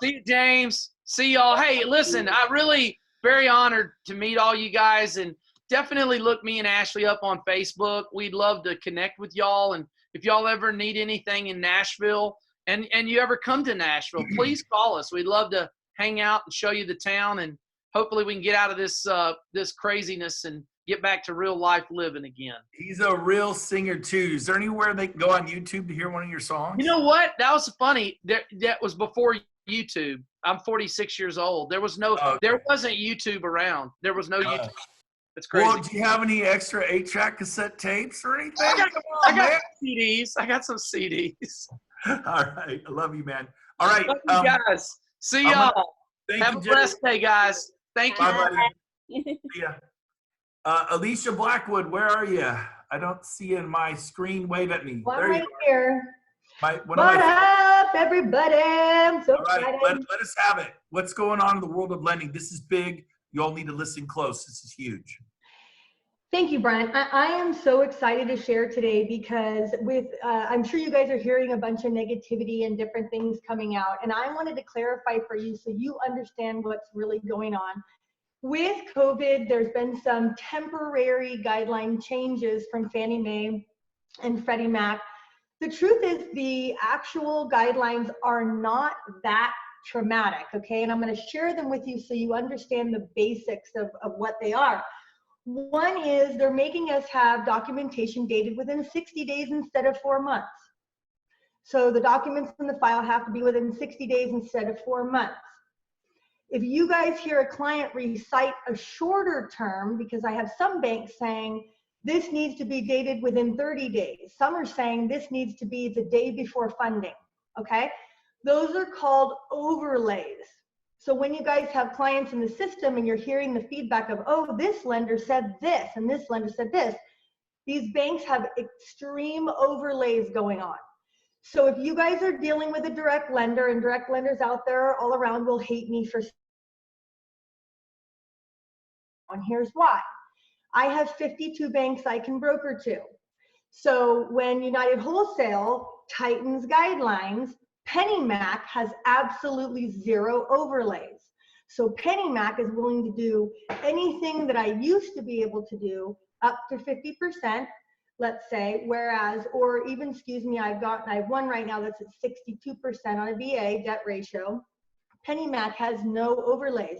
See you, James. See y'all. Hey, listen, I really very honored to meet all you guys, and definitely look me and Ashley up on Facebook. We'd love to connect with y'all, and if y'all ever need anything in Nashville, and you ever come to Nashville, please call us. We'd love to hang out and show you the town, and hopefully we can get out of this this craziness and get back to real life living again. He's a real singer too. Is there anywhere they can go on YouTube to hear one of your songs? You know what? That was funny. That was before YouTube. I'm 46 years old. There was no, there wasn't YouTube around. There was no YouTube. It's crazy. Well, do you have any extra 8-track cassette tapes or anything? I got some CDs. I got some CDs. All right. I love you, man. All right. Love you guys. See y'all. Have a blessed day, guys. Thank you. Bye, buddy. See ya. Alicia Blackwood, where are you? I don't see you in my screen. Wave at me. Well, there I'm right you here. what up, everybody? I'm so excited. Let us have it. What's going on in the world of lending? This is big. You all need to listen close. This is huge. Thank you, Brent. I am so excited to share today because I'm sure you guys are hearing a bunch of negativity and different things coming out. And I wanted to clarify for you so you understand what's really going on. With COVID, there's been some temporary guideline changes from Fannie Mae and Freddie Mac. The truth is the actual guidelines are not that traumatic, okay? And I'm going to share them with you so you understand the basics of what they are. One is they're making us have documentation dated within 60 days instead of 4 months. So the documents in the file have to be within 60 days instead of 4 months. If you guys hear a client recite a shorter term, because I have some banks saying this needs to be dated within 30 days. Some are saying this needs to be the day before funding, okay? Those are called overlays. So when you guys have clients in the system and you're hearing the feedback of, oh, this lender said this and this lender said this, these banks have extreme overlays going on. So if you guys are dealing with a direct lender, and direct lenders out there all around will hate me for, and here's why. I have 52 banks I can broker to. So when United Wholesale tightens guidelines, PennyMac has absolutely zero overlays. So PennyMac is willing to do anything that I used to be able to do up to 50%, let's say, whereas, or even, excuse me, I have one right now that's at 62% on a VA debt ratio. PennyMac has no overlays.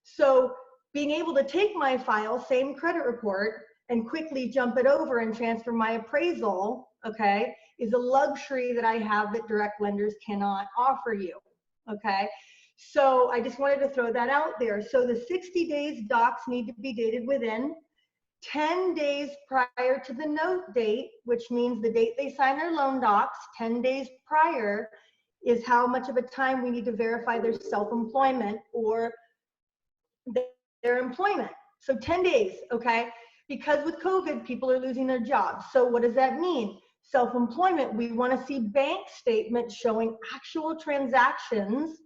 So being able to take my file, same credit report, and quickly jump it over and transfer my appraisal, okay, is a luxury that I have that direct lenders cannot offer you, okay? So I just wanted to throw that out there. So the 60 days docs need to be dated within 10 days prior to the note date, which means the date they sign their loan docs, 10 days prior is how much of a time we need to verify their self-employment or their employment. So 10 days, okay? Because with COVID, people are losing their jobs. So what does that mean? Self-employment, we want to see bank statements showing actual transactions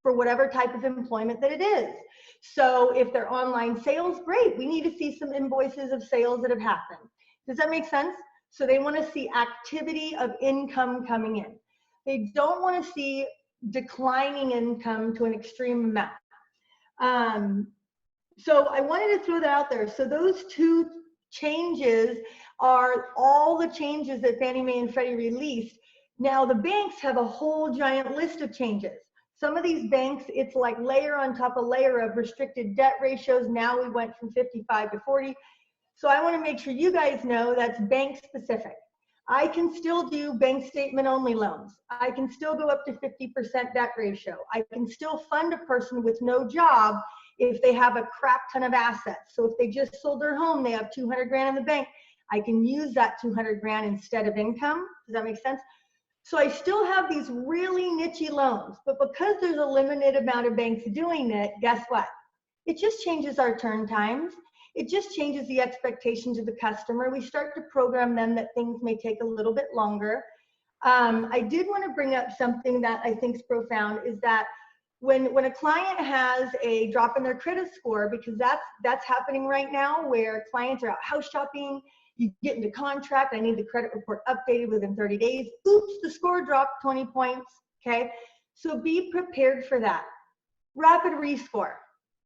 for whatever type of employment that it is. So if they're online sales, great. We need to see some invoices of sales that have happened. Does that make sense? So they want to see activity of income coming in. They don't want to see declining income to an extreme amount. So I wanted to throw that out there. So those two changes are all the changes that Fannie Mae and Freddie released. Now the banks have a whole giant list of changes. Some of these banks, it's like layer on top of layer of restricted debt ratios. Now we went from 55 to 40. So I want to make sure you guys know that's bank specific. I can still do bank statement only loans. I can still go up to 50% debt ratio. I can still fund a person with no job if they have a crap ton of assets. So if they just sold their home, they have 200 grand in the bank, I can use that 200 grand instead of income. Does that make sense? So I still have these really niche loans, but because there's a limited amount of banks doing it, guess what? It just changes our turn times. It just changes the expectations of the customer. We start to program them that things may take a little bit longer. I did want to bring up something that I think is profound, is that when a client has a drop in their credit score, because that's happening right now, where clients are out house shopping, you get into contract, I need the credit report updated within 30 days. Oops, the score dropped 20 points, okay? So be prepared for that. Rapid rescore.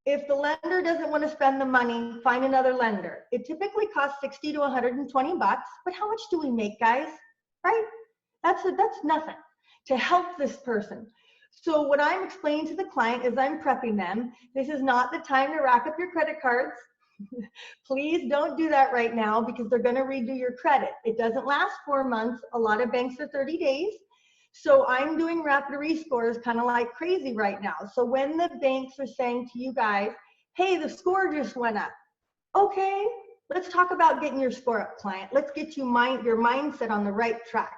If the lender doesn't want to spend the money, find another lender. It typically costs 60 to 120 bucks, but how much do we make, guys? Right? That's nothing to help this person. So what I'm explaining to the client is I'm prepping them. This is not the time to rack up your credit cards. Please don't do that right now, because they're going to redo your credit. It doesn't last 4 months. A lot of banks are 30 days. So I'm doing rapid rescores kind of like crazy right now. So when the banks are saying to you guys, hey, the score just went up. Okay, let's talk about getting your score up, client. Let's get your mindset on the right track.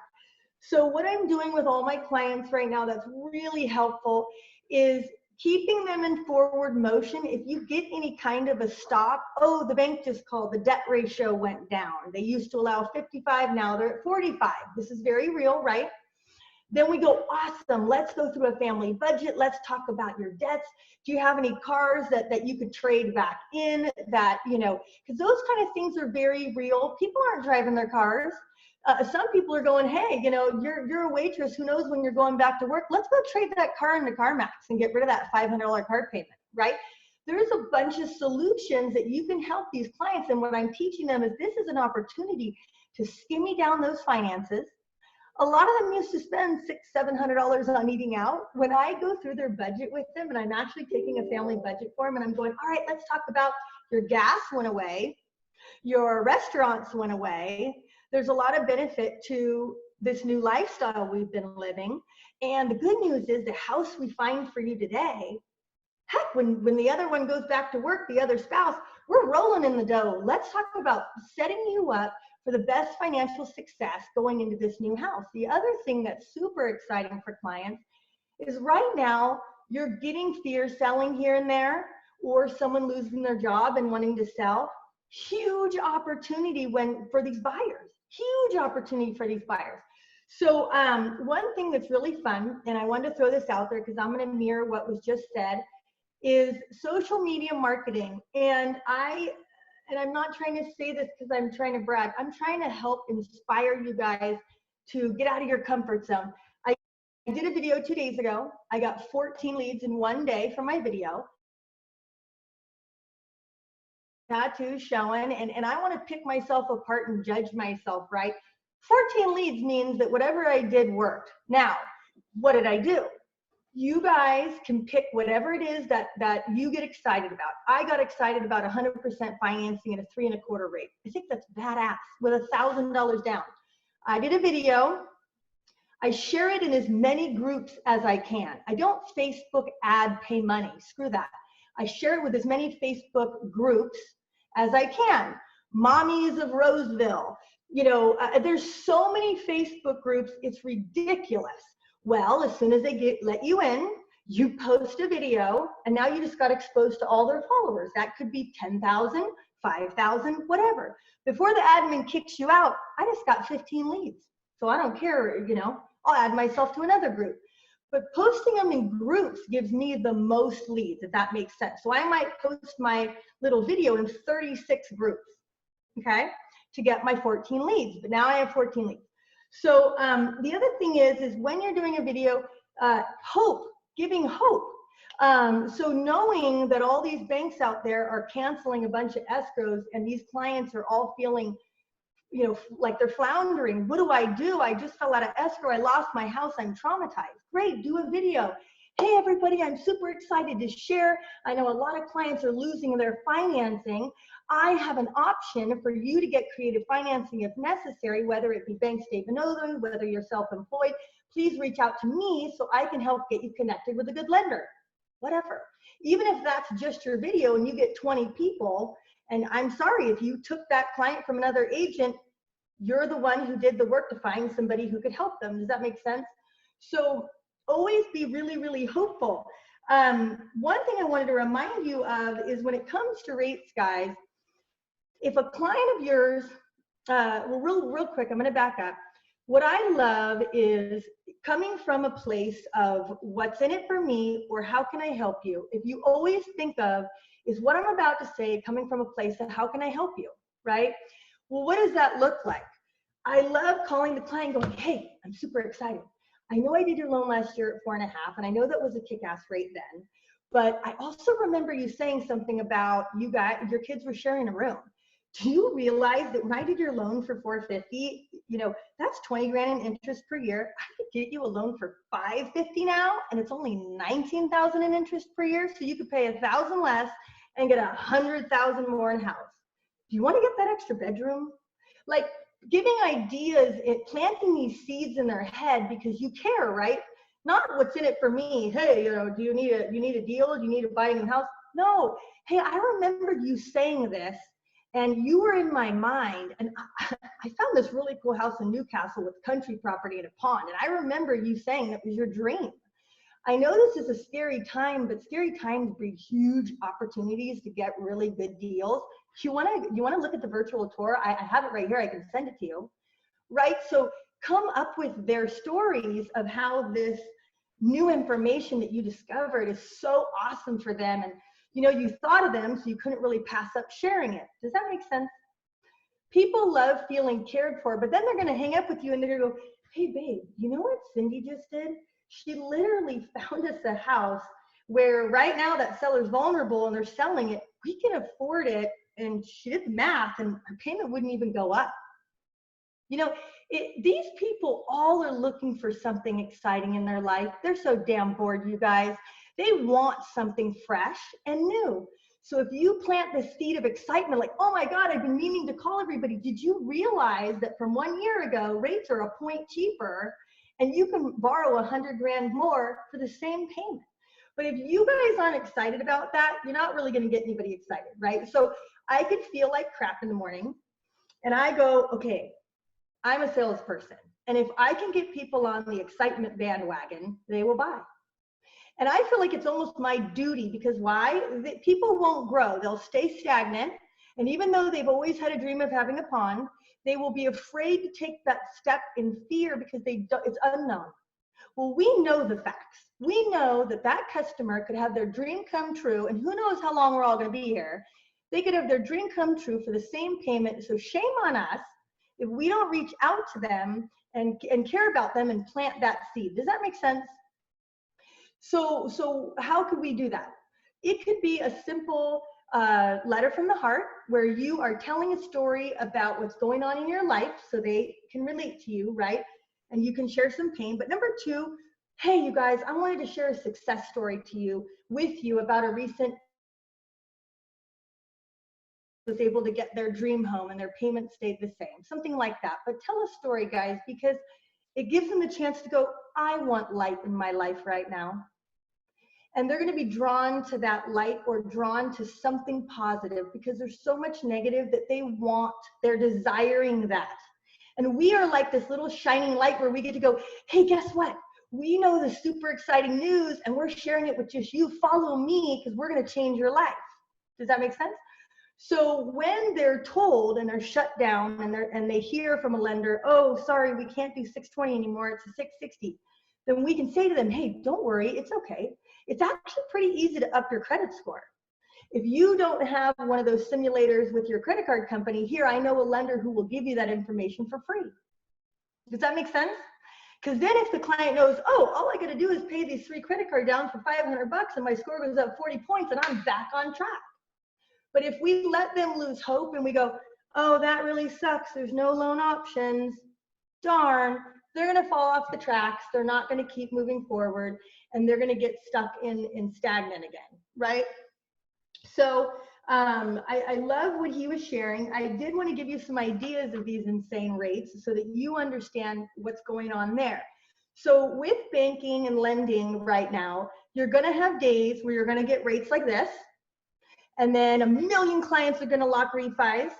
So what I'm doing with all my clients right now that's really helpful is keeping them in forward motion. If you get any kind of a stop, oh, the bank just called, the debt ratio went down. They used to allow 55, now they're at 45. This is very real, right? Then we go, awesome, let's go through a family budget. Let's talk about your debts. Do you have any cars that you could trade back in, that, you know, because those kind of things are very real. People aren't driving their cars. Some people are going, hey, you know, you're a waitress. Who knows when you're going back to work? Let's go trade that car into CarMax and get rid of that $500 card payment, right? There's a bunch of solutions that you can help these clients. And what I'm teaching them is this is an opportunity to skinny down those finances. A lot of them used to spend $600-700 on eating out. When I go through their budget with them, and I'm actually taking a family budget for them, and I'm going, all right, let's talk about your gas went away, your restaurants went away. There's a lot of benefit to this new lifestyle we've been living. And the good news is the house we find for you today, heck, when the other one goes back to work, the other spouse, we're rolling in the dough. Let's talk about setting you up for the best financial success going into this new house. The other thing that's super exciting for clients is right now you're getting fear selling here and there, or someone losing their job and wanting to sell. Huge opportunity for these buyers. Huge opportunity for these buyers. So one thing that's really fun, and I wanted to throw this out there because I'm going to mirror what was just said, is social media marketing. And I'm not trying to say this because I'm trying to brag. I'm trying to help inspire you guys to get out of your comfort zone. I did a video 2 days ago. I got 14 leads in one day from my video. Tattoos showing, and I want to pick myself apart and judge myself, right? 14 leads means that whatever I did worked. Now, what did I do? You guys can pick whatever it is that you get excited about. I got excited about 100% financing at a 3 1/4 rate. I think that's badass, with $1,000 down. I did a video. I share it in as many groups as I can. I don't Facebook ad pay money. Screw that. I share it with as many Facebook groups as I can. Mommies of Roseville. You know, there's so many Facebook groups, it's ridiculous. Well, as soon as they let you in, you post a video, and now you just got exposed to all their followers. That could be 10,000, 5,000, whatever. Before the admin kicks you out, I just got 15 leads. So I don't care, you know, I'll add myself to another group. But posting them in groups gives me the most leads, if that makes sense. So I might post my little video in 36 groups, okay, to get my 14 leads. But now I have 14 leads. So the other thing is when you're doing a video, hope, giving hope. So knowing that all these banks out there are canceling a bunch of escrows and these clients are all feeling, you know, like they're floundering. What do? I just fell out of escrow. I lost my house. I'm traumatized. Great, do a video. Hey everybody, I'm super excited to share. I know a lot of clients are losing their financing. I have an option for you to get creative financing if necessary, whether it be bank statement only, whether you're self-employed. Please reach out to me so I can help get you connected with a good lender. Whatever. Even if that's just your video and you get 20 people, and I'm sorry, if you took that client from another agent, you're the one who did the work to find somebody who could help them. Does that make sense? So always be really, really hopeful. One thing I wanted to remind you of is when it comes to rates, guys, if a client of yours, well, real quick, I'm going to back up. What I love is coming from a place of what's in it for me or how can I help you? If you always think of, is what I'm about to say coming from a place of how can I help you, right? Well, what does that look like? I love calling the client going, hey, I'm super excited. I know I did your loan last year at 4.5, and I know that was a kick-ass rate then, but I also remember you saying something about your kids were sharing a room. Do you realize that when I did your loan for $450, that's 20 grand in interest per year. I could get you a loan for $550 now, and it's only 19,000 in interest per year. So you could pay 1,000 less and get 100,000 more in house. Do you want to get that extra bedroom? Like giving ideas, planting these seeds in their head because you care, right? Not what's in it for me. Hey, do you need a deal? Do you need to buy a new house? No. Hey, I remembered you saying this. And you were in my mind, and I found this really cool house in Newcastle with country property and a pond. And I remember you saying that was your dream. I know this is a scary time, but scary times breed huge opportunities to get really good deals. You want to look at the virtual tour? I have it right here. I can send it to you. Right? So come up with their stories of how this new information that you discovered is so awesome for them. And you thought of them, so you couldn't really pass up sharing it. Does that make sense? People love feeling cared for, but then they're going to hang up with you and they're going to go, hey, babe, you know what Cindy just did? She literally found us a house where right now that seller's vulnerable and they're selling it. We can afford it. And she did the math and her payment wouldn't even go up. These people all are looking for something exciting in their life. They're so damn bored, you guys. They want something fresh and new. So if you plant the seed of excitement, like, oh my God, I've been meaning to call everybody. Did you realize that from 1 year ago, rates are a point cheaper and you can borrow 100 grand more for the same payment? But if you guys aren't excited about that, you're not really going to get anybody excited, right? So I could feel like crap in the morning and I go, okay, I'm a salesperson. And if I can get people on the excitement bandwagon, they will buy. And I feel like it's almost my duty because why? People won't grow. They'll stay stagnant. And even though they've always had a dream of having a pond, they will be afraid to take that step in fear because it's unknown. Well, we know the facts. We know that customer could have their dream come true. And who knows how long we're all going to be here. They could have their dream come true for the same payment. So shame on us if we don't reach out to them and care about them and plant that seed. Does that make sense? So how could we do that? It could be a simple letter from the heart where you are telling a story about what's going on in your life so they can relate to you, right? And you can share some pain. But number two, hey, you guys, I wanted to share a success story with you about a recent was able to get their dream home and their payment stayed the same, something like that. But tell a story, guys, because it gives them the chance to go, I want light in my life right now. And they're going to be drawn to that light or drawn to something positive because there's so much negative that they're desiring that. And we are like this little shining light where we get to go, hey, guess what? We know the super exciting news and we're sharing it with just you. Follow me because we're going to change your life. Does that make sense? So when they're told and they're shut down and they hear from a lender, oh, sorry, we can't do 620 anymore, it's a 660. Then we can say to them, hey, don't worry, it's okay. It's actually pretty easy to up your credit score. If you don't have one of those simulators with your credit card company, here I know a lender who will give you that information for free. Does that make sense? Because then if the client knows, oh, all I got to do is pay these 3 credit card down for $500 and my score goes up 40 points and I'm back on track. But if we let them lose hope and we go, oh, that really sucks, there's no loan options, darn, they're going to fall off the tracks. They're not going to keep moving forward and they're going to get stuck in stagnant again, right? So I love what he was sharing. I did want to give you some ideas of these insane rates so that you understand what's going on there. So with banking and lending right now, you're going to have days where you're going to get rates like this, and then a million clients are going to lock refis,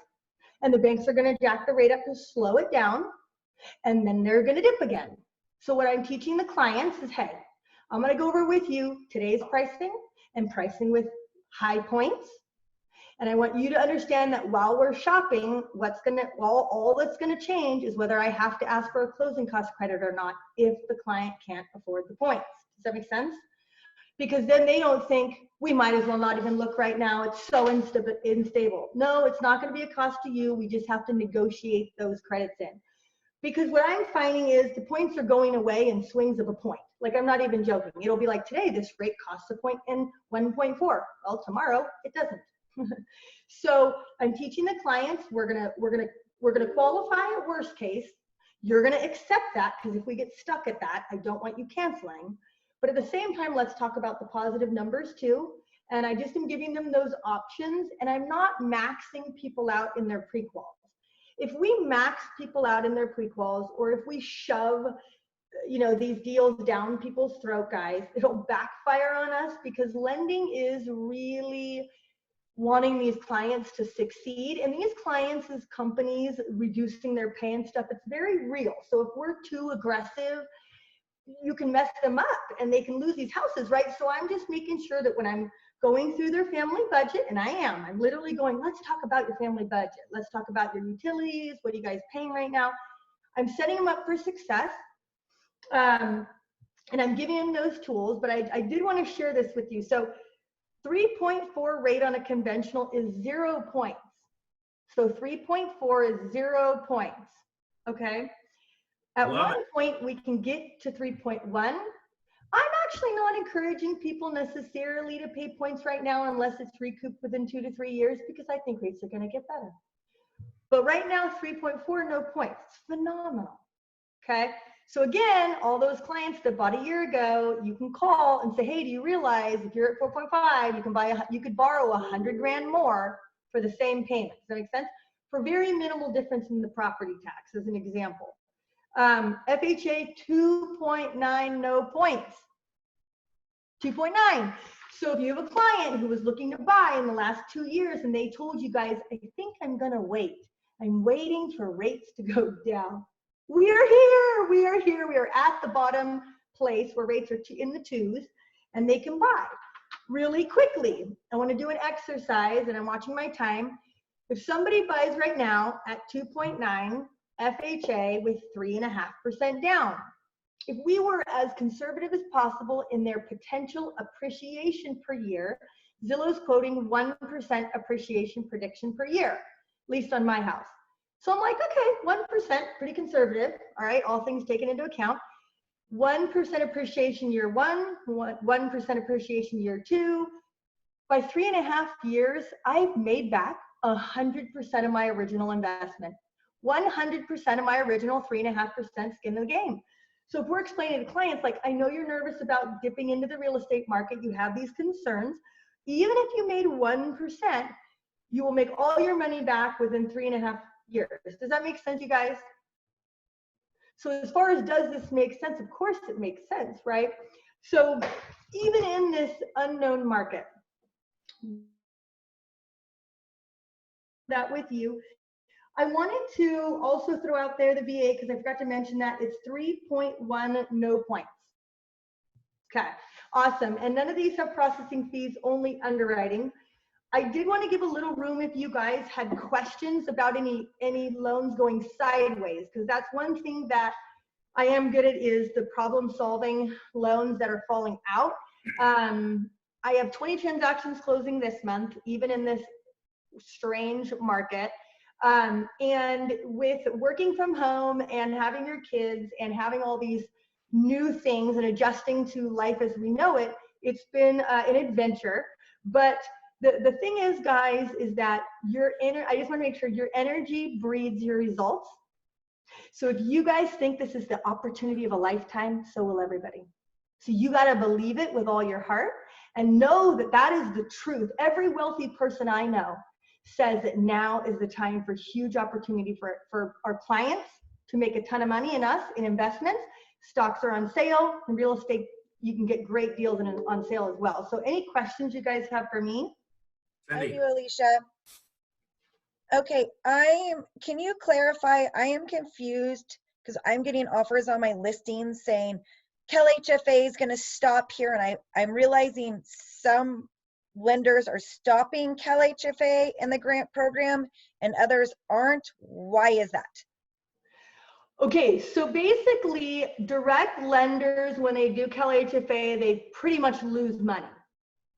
and the banks are going to jack the rate up to slow it down, and then they're going to dip again. So what I'm teaching the clients is, hey, I'm going to go over with you today's pricing and pricing with high points. And I want you to understand that while we're shopping, all that's going to change is whether I have to ask for a closing cost credit or not if the client can't afford the points. Does that make sense? Because then they don't think we might as well not even look right now. It's so unstable. No, it's not going to be a cost to you. We just have to negotiate those credits in. Because what I'm finding is the points are going away in swings of a point. Like, I'm not even joking. It'll be like, today this rate costs a point and 1.4. Well, tomorrow it doesn't. So I'm teaching the clients, we're gonna qualify a worst case. You're gonna accept that, because if we get stuck at that, I don't want you canceling. But at the same time, let's talk about the positive numbers too. And I just am giving them those options, and I'm not maxing people out in their pre-quals. If we max people out in their pre-quals, or if we shove these deals down people's throat, guys, it'll backfire on us, because lending is really wanting these clients to succeed, and these clients as companies reducing their pay and stuff, it's very real. So if we're too aggressive, you can mess them up and they can lose these houses, right? So I'm just making sure that when I'm going through their family budget, and I'm literally going, let's talk about your family budget. Let's talk about your utilities. What are you guys paying right now? I'm setting them up for success. And I'm giving them those tools, but I did want to share this with you. So 3.4 rate on a conventional is 0 points. So 3.4 is 0 points, okay? At one point, we can get to 3.1. I'm actually not encouraging people necessarily to pay points right now unless it's recouped within 2 to 3 years, because I think rates are going to get better. But right now, 3.4, no points. It's phenomenal, okay? So again, all those clients that bought a year ago, you can call and say, hey, do you realize if you're at 4.5, you could borrow 100 grand more for the same payment? Does that make sense? For very minimal difference in the property tax, as an example. FHA 2.9, no points. 2.9. So if you have a client who was looking to buy in the last 2 years and they told you guys, I think I'm gonna wait. I'm waiting for rates to go down. We are here, we are here. We are at the bottom place where rates are in the 2s, and they can buy really quickly. I want to do an exercise, and I'm watching my time. If somebody buys right now at 2.9 FHA with 3.5% down, if we were as conservative as possible in their potential appreciation per year, Zillow's quoting 1% appreciation prediction per year, at least on my house. So I'm like, okay, 1%, pretty conservative. All right, all things taken into account. 1% appreciation year 1, 1% appreciation year 2. By 3.5 years, I've made back 100% of my original investment. 100% of my original 3.5% skin in the game. So if we're explaining to clients, like, I know you're nervous about dipping into the real estate market, you have these concerns. Even if you made 1%, you will make all your money back within 3.5 years. Does that make sense, you guys? So as far as does this make sense, of course it makes sense, right? So even in this unknown market, that with you, I wanted to also throw out there the VA, because I forgot to mention that it's 3.1 no points. Okay, awesome. And none of these have processing fees, only underwriting. I did want to give a little room if you guys had questions about any loans going sideways, because that's one thing that I am good at, is the problem solving loans that are falling out. I have 20 transactions closing this month, even in this strange market. And with working from home and having your kids and having all these new things and adjusting to life as we know it, it's been an adventure. But the thing is, guys, is that I just want to make sure your energy breeds your results. So if you guys think this is the opportunity of a lifetime, so will everybody. So you got to believe it with all your heart and know that that is the truth. Every wealthy person I know says that now is the time for huge opportunity for our clients to make a ton of money in us in investments. Stocks are on sale. In real estate, you can get great deals on sale as well. So any questions you guys have for me? I do, Alicia. Okay, can you clarify? I am confused because I'm getting offers on my listings saying Cal HFA is going to stop here, and I'm realizing some lenders are stopping Cal HFA in the grant program and others aren't. Why is that? Okay, so basically direct lenders, when they do Cal HFA, they pretty much lose money.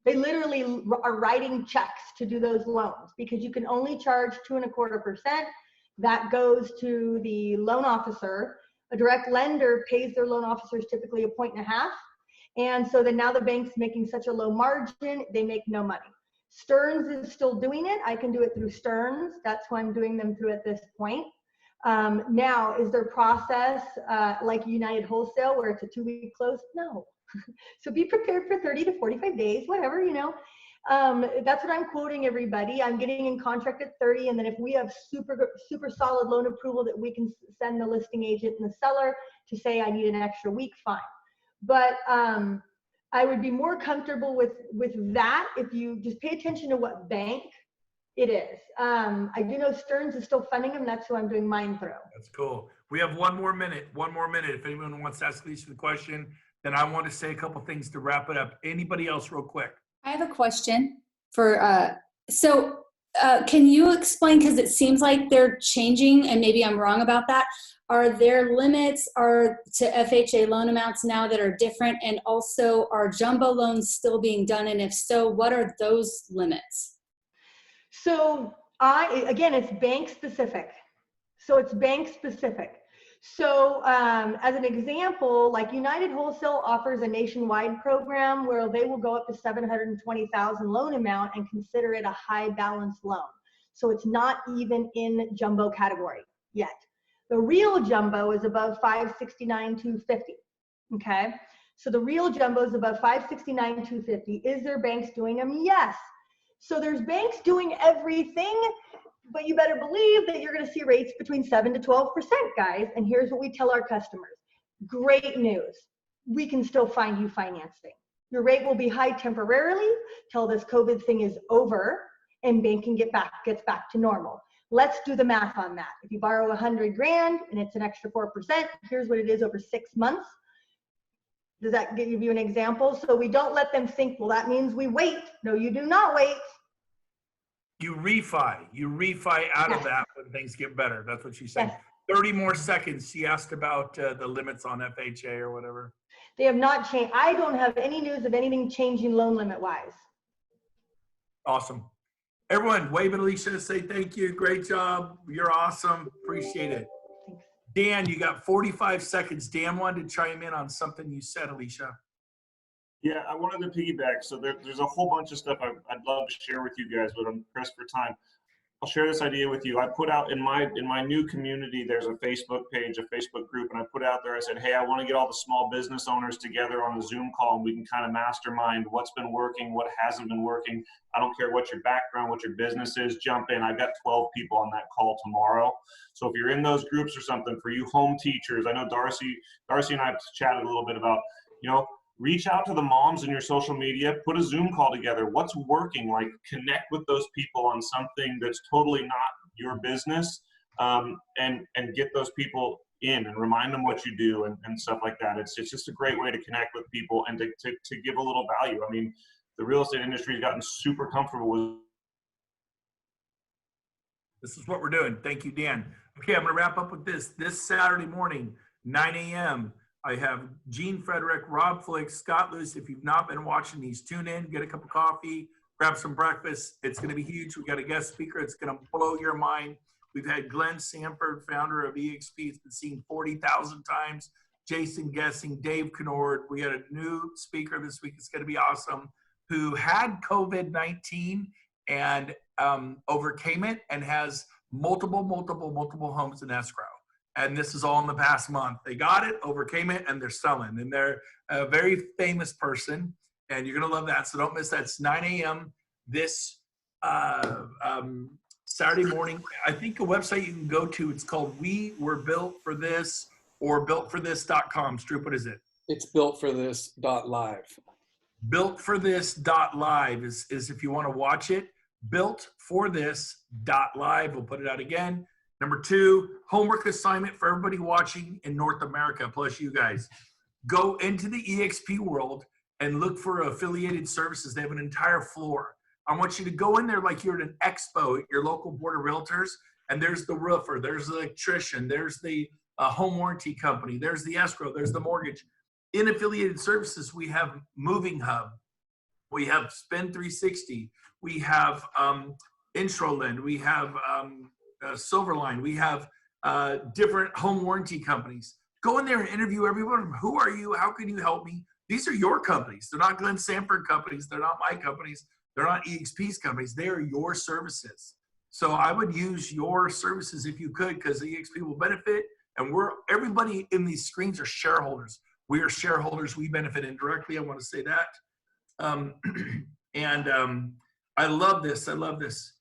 They literally are writing checks to do those loans because you can only charge 2.25%. That goes to the loan officer. A direct lender pays their loan officers typically 1.5 points. And so then now the bank's making such a low margin, they make no money. Stearns is still doing it. I can do it through Stearns. That's who I'm doing them through at this point. Now, is their process like United Wholesale where it's a 2-week close? No. So be prepared for 30 to 45 days, whatever, you know. That's what I'm quoting everybody. I'm getting in contract at 30, and then if we have super solid loan approval that we can send the listing agent and the seller to say I need an extra week, fine. But I would be more comfortable with that if you just pay attention to what bank it is. I do know Stearns is still funding them. That's who I'm doing mine through. That's cool. We have one more minute. If anyone wants to ask Lisa the question, then I want to say a couple things to wrap it up. Anybody else real quick? I have a question for, can you explain, because it seems like they're changing and maybe I'm wrong about that. Are there limits to FHA loan amounts now that are different? And also are jumbo loans still being done? And if so, what are those limits? So again, it's bank specific. So as an example, like United Wholesale offers a nationwide program where they will go up to 720,000 loan amount and consider it a high balance loan. So it's not even in jumbo category yet. The real jumbo is above 569,250. Okay. So the real jumbo is above 569,250. Is there banks doing them? Yes. So there's banks doing everything, but you better believe that you're going to see rates between 7 to 12%, guys. And here's what we tell our customers. Great news. We can still find you financing. Your rate will be high temporarily till this COVID thing is over and banking gets back to normal. Let's do the math on that. If you borrow 100 grand and it's an extra 4%, here's what it is over 6 months. Does that give you an example? So we don't let them think, well, that means we wait. No, you do not wait. You refi out of that when things get better. That's what she said. Yes. 30 more seconds. She asked about the limits on FHA or whatever. They have not changed. I don't have any news of anything changing loan limit wise. Awesome. Everyone, wave at Alicia, say thank you. Great job. You're awesome. Appreciate it. Thanks. Dan, you got 45 seconds. Dan wanted to chime in on something you said, Alicia. Yeah, I wanted to piggyback. So there's a whole bunch of stuff I'd love to share with you guys, but I'm pressed for time. I'll share this idea with you. I put out in my new community, there's a Facebook page, a Facebook group, and I put out there, I said, hey, I want to get all the small business owners together on a Zoom call and we can kind of mastermind what's been working, what hasn't been working. I don't care what your background, what your business is, jump in. I've got 12 people on that call tomorrow. So if you're in those groups or something, for you home teachers, I know Darcy and I have chatted a little bit about, reach out to the moms in your social media, put a Zoom call together. What's working? Like connect with those people on something that's totally not your business, and get those people in and remind them what you do and stuff like that. It's just a great way to connect with people and to give a little value. I mean, the real estate industry has gotten super comfortable with. This is what we're doing. Thank you, Dan. Okay, I'm going to wrap up with this. This Saturday morning, 9 a.m., I have Gene Frederick, Rob Flick, Scott Lewis. If you've not been watching these, tune in, get a cup of coffee, grab some breakfast. It's going to be huge. We got a guest speaker. It's going to blow your mind. We've had Glenn Sanford, founder of EXP. It's been seen 40,000 times. Jason Gessing, Dave Kennord. We had a new speaker this week. It's going to be awesome, who had COVID-19 and overcame it and has multiple homes in escrow. And this is all in the past month. They got it, overcame it, and they're selling. And they're a very famous person, and you're going to love that. So don't miss that. It's 9 a.m. this Saturday morning. I think a website you can go to, it's called We Were Built for This or builtforthis.com. Stroop, what is it? It's builtforthis.live. Builtforthis.live is if you want to watch it. Builtforthis.live. We'll put it out again. Number 2, homework assignment for everybody watching in North America, plus you guys. Go into the EXP world and look for affiliated services. They have an entire floor. I want you to go in there like you're at an expo at your local board of realtors, and there's the roofer, there's the electrician, there's the home warranty company, there's the escrow, there's the mortgage. In affiliated services, we have Moving Hub, we have Spend 360, we have Introlend, we have Silverline, we have different home warranty companies. Go in there and interview everyone. Who are you? How can you help me? These are your companies. They're not Glenn Sanford companies. They're not my companies. They're not EXP's companies. They are your services. So I would use your services if you could, because the EXP will benefit. And everybody in these screens are shareholders. We are shareholders. We benefit indirectly. I want to say that. I love this. I love this.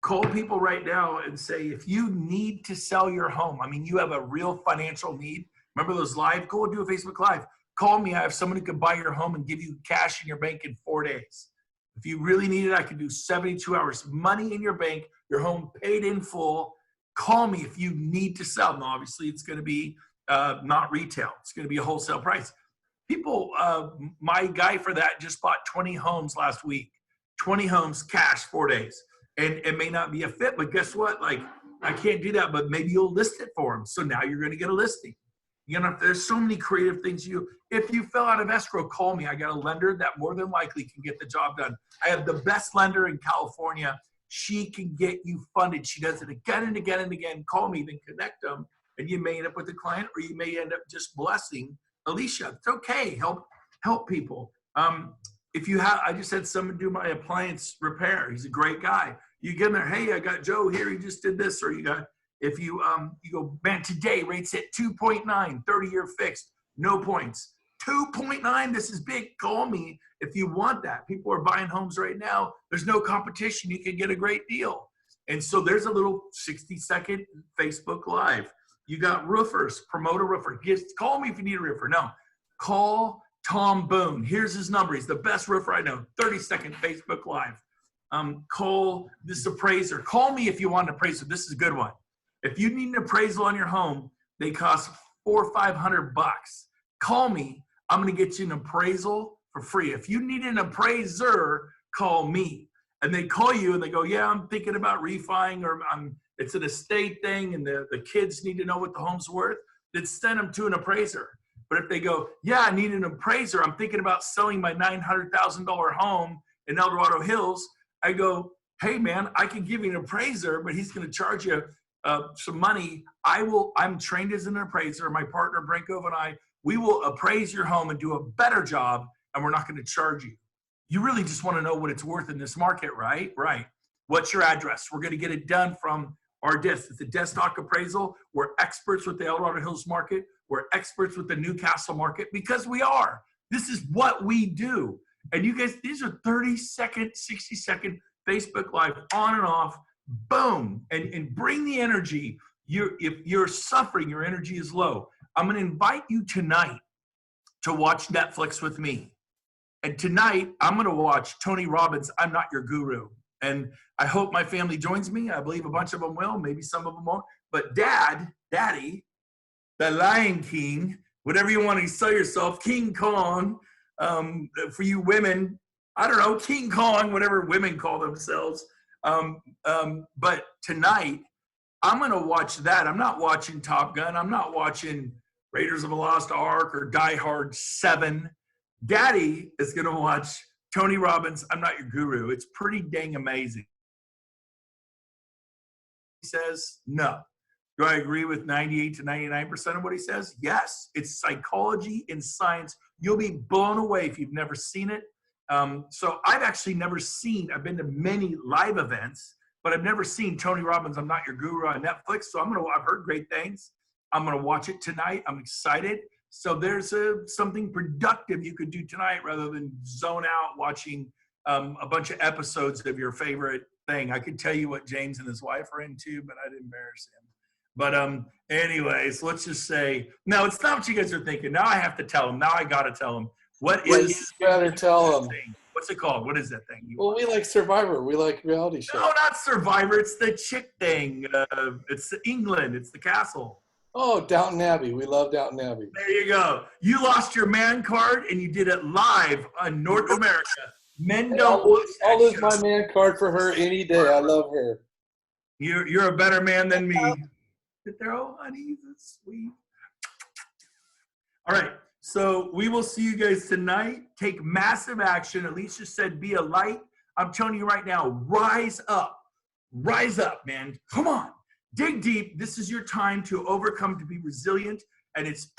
Call people right now and say, if you need to sell your home, I mean, you have a real financial need. Remember those live? Go do a Facebook Live. Call me. I have someone who can buy your home and give you cash in your bank in 4 days. If you really need it, I can do 72 hours. Money in your bank, your home paid in full. Call me if you need to sell. Now, obviously, it's going to be not retail. It's going to be a wholesale price. People, my guy for that just bought 20 homes last week. 20 homes, cash, 4 days. And it may not be a fit, but guess what? Like, I can't do that, but maybe you'll list it for them. So now you're going to get a listing. You know, there's so many creative things if you fell out of escrow, call me. I got a lender that more than likely can get the job done. I have the best lender in California. She can get you funded. She does it again and again and again. Call me, then connect them. And you may end up with a client, or you may end up just blessing Alicia. It's okay. Help people. If you have, I just had someone do my appliance repair. He's a great guy. You get in there, hey, I got Joe here. He just did this. Or you got, if you go, man, today rates hit 2.9, 30-year fixed, no points. 2.9, this is big. Call me if you want that. People are buying homes right now. There's no competition. You can get a great deal. And so there's a little 60-second Facebook Live. You got roofers, promote a roofer. Call me if you need a roofer. No, call Tom Boone. Here's his number. He's the best roofer I know. 30-second Facebook Live. Call this appraiser. Call me if you want an appraiser. This is a good one. If you need an appraisal on your home, they cost $400 or $500. Call me. I'm going to get you an appraisal for free. If you need an appraiser, call me. And they call you and they go, yeah, I'm thinking about refining, or it's an estate thing and the kids need to know what the home's worth. Then send them to an appraiser. But if they go, yeah, I need an appraiser, I'm thinking about selling my $900,000 home in El Dorado Hills, I go, hey man, I can give you an appraiser, but he's going to charge you some money. I'm trained as an appraiser. My partner Brent Gove and we will appraise your home and do a better job, and we're not going to charge you. You really just want to know what it's worth in this market, right? Right. What's your address? We're going to get it done from our desk. It's a desktop appraisal. We're experts with the El Dorado Hills market. We're experts with the Newcastle market, because we are. This is what we do. And you guys, these are 30-second, 60-second Facebook Live, on and off, boom, and bring the energy. If you're suffering, your energy is low. I'm going to invite you tonight to watch Netflix with me. And tonight, I'm going to watch Tony Robbins' I'm Not Your Guru. And I hope my family joins me. I believe a bunch of them will. Maybe some of them won't. But Daddy, the Lion King, whatever you want to sell yourself, King Kong, for you women, I don't know, King Kong, whatever women call themselves. But tonight, I'm going to watch that. I'm not watching Top Gun. I'm not watching Raiders of the Lost Ark or Die Hard 7. Daddy is going to watch Tony Robbins' I'm Not Your Guru. It's pretty dang amazing. He says, no. Do I agree with 98 to 99% of what he says? Yes. It's psychology and science. You'll be blown away if you've never seen it. So I've actually never seen, I've been to many live events, but I've never seen Tony Robbins' I'm Not Your Guru on Netflix. So I've heard great things. I'm going to watch it tonight. I'm excited. So there's something productive you could do tonight rather than zone out watching a bunch of episodes of your favorite thing. I could tell you what James and his wife are into, but I'd embarrass him. But anyways, let's just say, no, it's not what you guys are thinking. Now I have to tell them. Now I got to tell them. What is You better tell them. What's it called? What is that thing? Well, we like Survivor. We like reality shows. No, not Survivor. It's the chick thing. It's England. It's the castle. Oh, Downton Abbey. We love Downton Abbey. There you go. You lost your man card, and you did it live on North America. Men don't watch that I'll lose show. my man card for her any day. I love her. You're a better man than me. They're all honey, that's sweet. All right. So we will see you guys tonight. Take massive action. Alicia said, be a light. I'm telling you right now, rise up. Rise up, man. Come on. Dig deep. This is your time to overcome, to be resilient. And it's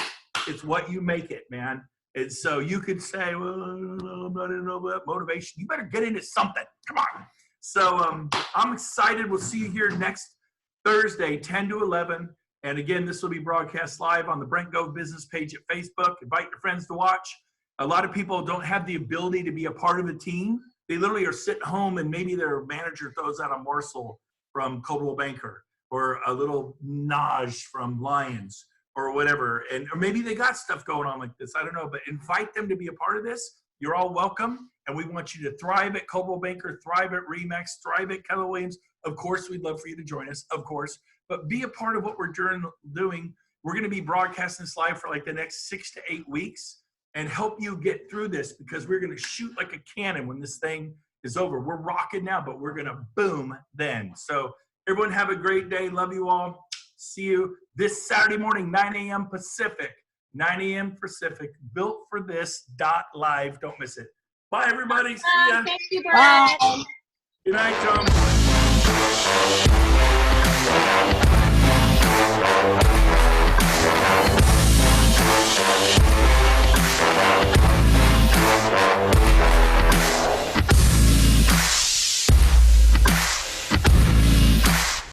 what you make it, man. And so you could say, well, I'm not into motivation. You better get into something. Come on. So I'm excited. We'll see you here next Thursday, 10 to 11. And again, this will be broadcast live on the Brent Gove business page at Facebook. Invite your friends to watch. A lot of people don't have the ability to be a part of a team. They literally are sitting home and maybe their manager throws out a morsel from Coldwell Banker or a little nage from Lions or whatever. Or maybe they got stuff going on like this. I don't know. But invite them to be a part of this. You're all welcome. And we want you to thrive at Coldwell Banker, thrive at Remax, thrive at Keller Williams. Of course, we'd love for you to join us, of course. But be a part of what we're doing. We're going to be broadcasting this live for like the next 6 to 8 weeks and help you get through this because we're going to shoot like a cannon when this thing is over. We're rocking now, but we're going to boom then. So everyone have a great day. Love you all. See you this Saturday morning, 9 a.m. Pacific. 9 a.m. Pacific. Built for this.live. Don't miss it. Bye, everybody. See ya. Thank you, Brent. Good night, Tom.